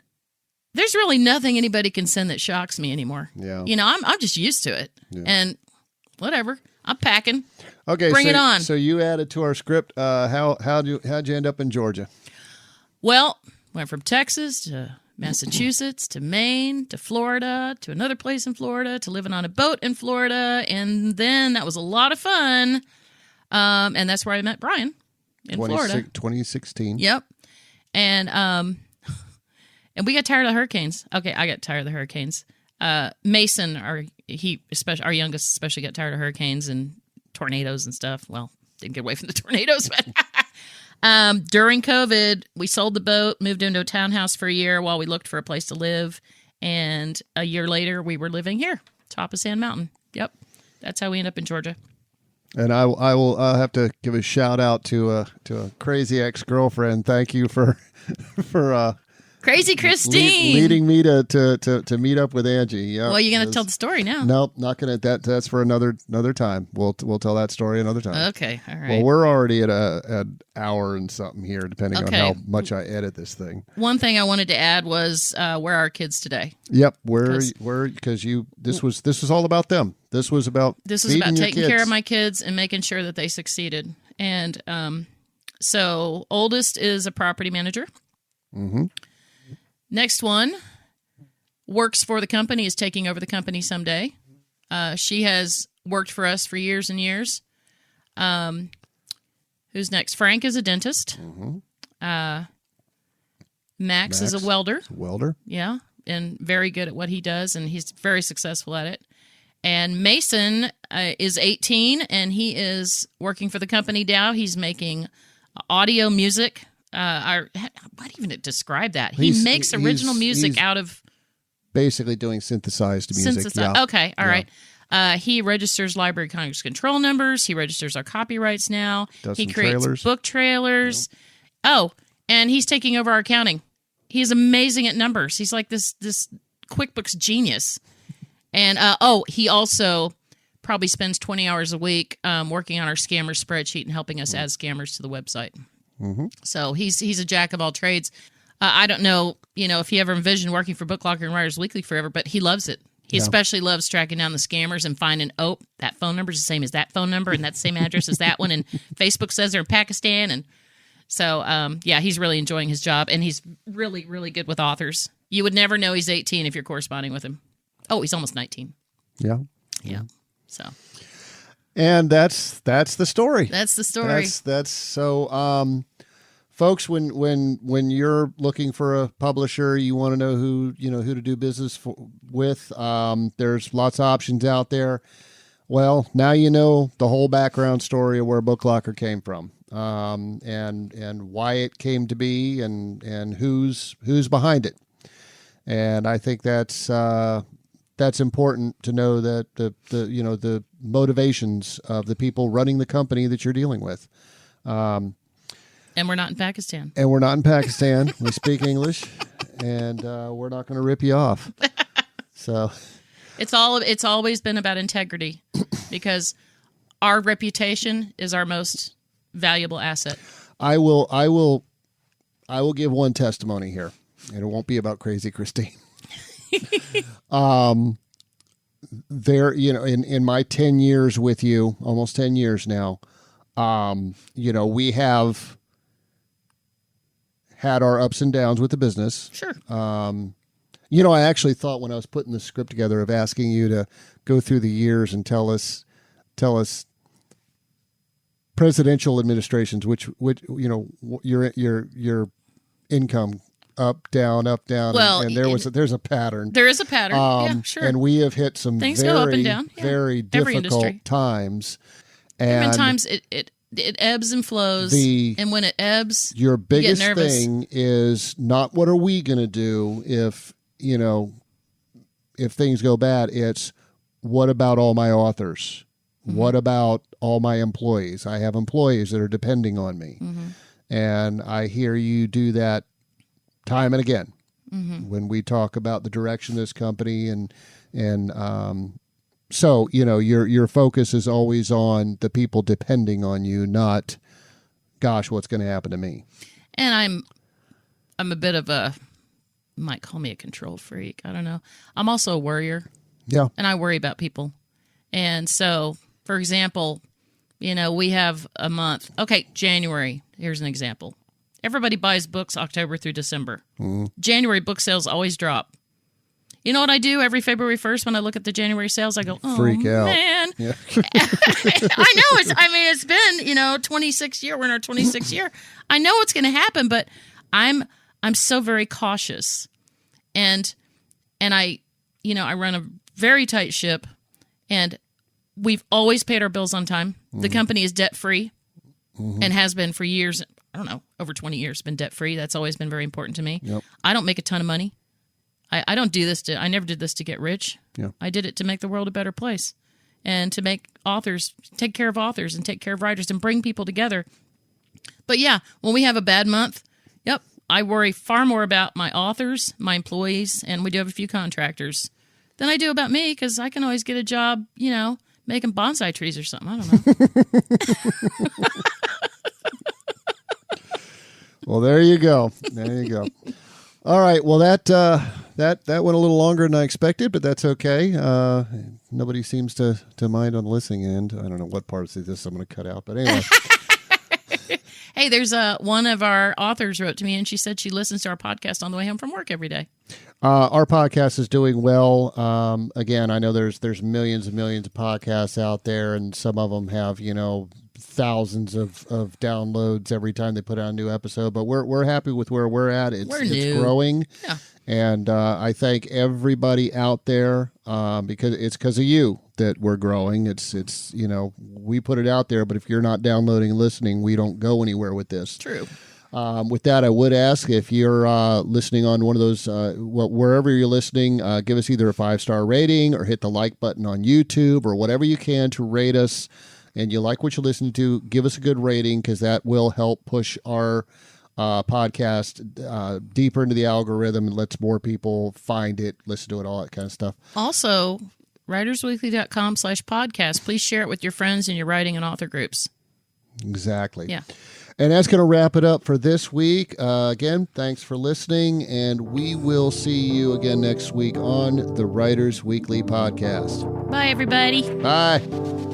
there's really nothing anybody can send that shocks me anymore. Yeah. I'm just used to it. Yeah. And whatever. I'm packing. Okay. Bring it on. So you added to our script. How'd you end up in Georgia? Well, went from Texas to Massachusetts to Maine to Florida to another place in Florida to living on a boat in Florida. And then that was a lot of fun. And that's where I met Brian in Florida. 2016. Yep. And we got tired of the hurricanes. Okay, I got tired of the hurricanes. Mason, our youngest, especially got tired of hurricanes and tornadoes and stuff. Well, didn't get away from the tornadoes, but during COVID, we sold the boat, moved into a townhouse for a year while we looked for a place to live. And a year later, we were living here, top of Sand Mountain. Yep. That's how we ended up in Georgia. And I'll have to give a shout out to a crazy ex-girlfriend. Thank you for Crazy Christine leading me to meet up with Angie. Yeah. Well, you're gonna tell the story now. Nope, not gonna. That's for another time. We'll tell that story another time. Okay, all right. Well, we're already at an hour and something here, depending on how much I edit this thing. One thing I wanted to add was where are our kids today? Yep, because this was all about them. This was about taking care of my kids and making sure that they succeeded. And so oldest is a property manager. Mm-hmm. Next one works for the company, is taking over the company someday. She has worked for us for years and years. Who's next? Frank is a dentist. Mm-hmm. Max is a welder. Welder. Yeah, and very good at what he does, and he's very successful at it. And Mason is 18, and he is working for the company now. He's making audio music. What even describe that? He makes original music out of basically doing synthesized music. Yeah. Okay, all right. He registers Library of Congress control numbers. He registers our copyrights now. Does he some creates trailers. book trailers. Yeah. Oh, and he's taking over our accounting. He's amazing at numbers. He's like this QuickBooks genius. And he also probably spends 20 hours a week working on our scammer spreadsheet and helping us add scammers to the website. Mm-hmm. So he's a jack of all trades. I don't know, if he ever envisioned working for Book Locker and Writers Weekly forever, but he loves it. He especially loves tracking down the scammers and finding, that phone number is the same as that phone number, and that's the same address as that one, and Facebook says they're in Pakistan. And so, he's really enjoying his job, and he's really, really good with authors. You would never know he's 18 if you're corresponding with him. Oh, he's almost 19. Yeah. Yeah. So. And that's the story. That's the story. That's so. Folks, when you're looking for a publisher, you want to know who to do business with. There's lots of options out there. Well, now you know the whole background story of where Book Locker came from, and why it came to be, and who's behind it. And I think that's important to know, that the motivations of the people running the company that you're dealing with. And we're not in Pakistan. We speak English, and we're not going to rip you off. So it's always been about integrity, because our reputation is our most valuable asset. I will give one testimony here, and it won't be about Crazy Christine. There, in my 10 years with you, almost 10 years now, we have had our ups and downs with the business. Sure. I actually thought, when I was putting the script together, of asking you to go through the years and tell us presidential administrations, which your income up, down, well, and there's a pattern. There is a pattern. Yeah, sure. And we have hit some things go up and down. Yeah. Very difficult times. And times it ebbs and flows, and when it ebbs, your biggest thing is not what are we going to do if things go bad. It's what about all my authors? Mm-hmm. What about all my employees? I have employees that are depending on me. Mm-hmm. And I hear you do that time and again when we talk about the direction of this company, so your focus is always on the people depending on you, not, gosh, what's going to happen to me. And I'm a bit of you might call me a control freak. I don't know. I'm also a worrier. Yeah. And I worry about people. And so, for example, we have a month. Okay, January. Here's an example. Everybody buys books October through December. Mm. January book sales always drop. You know what I do every February 1st when I look at the January sales? I go, freak out. Man. Yeah. I know. It's been, 26 year. We're in our 26th year. I know what's going to happen, but I'm so very cautious. And I run a very tight ship, and we've always paid our bills on time. Mm-hmm. The company is debt-free and has been for years. I don't know, over 20 years, been debt-free. That's always been very important to me. Yep. I don't make a ton of money. I don't do this I never did this to get rich. Yeah. I did it to make the world a better place, and to make authors, take care of authors and take care of writers and bring people together. But yeah, when we have a bad month, I worry far more about my authors, my employees, and we do have a few contractors, than I do about me, because I can always get a job, making bonsai trees or something. I don't know. Well, there you go. All right. Well, that went a little longer than I expected, but that's okay. Nobody seems to mind on the listening end. I don't know what parts of this I'm going to cut out, but anyway. Hey, there's one of our authors wrote to me, and she said she listens to our podcast on the way home from work every day. Our podcast is doing well. Again, I know there's millions and millions of podcasts out there, and some of them have, thousands of downloads every time they put out a new episode. But we're happy with where we're at. It's growing. Yeah. And I thank everybody out there because of you that we're growing. It's we put it out there, but if you're not downloading and listening, we don't go anywhere with this. True. With that, I would ask, if you're listening on one of those, wherever you're listening, give us either a 5-star rating or hit the like button on YouTube or whatever you can to rate us. And you like what you listen to, give us a good rating, because that will help push our podcast deeper into the algorithm and lets more people find it, listen to it, all that kind of stuff. Also, writersweekly.com/podcast. Please share it with your friends in your writing and author groups. Exactly. Yeah. And that's going to wrap it up for this week. Again, thanks for listening, and we will see you again next week on the Writers Weekly podcast. Bye, everybody. Bye.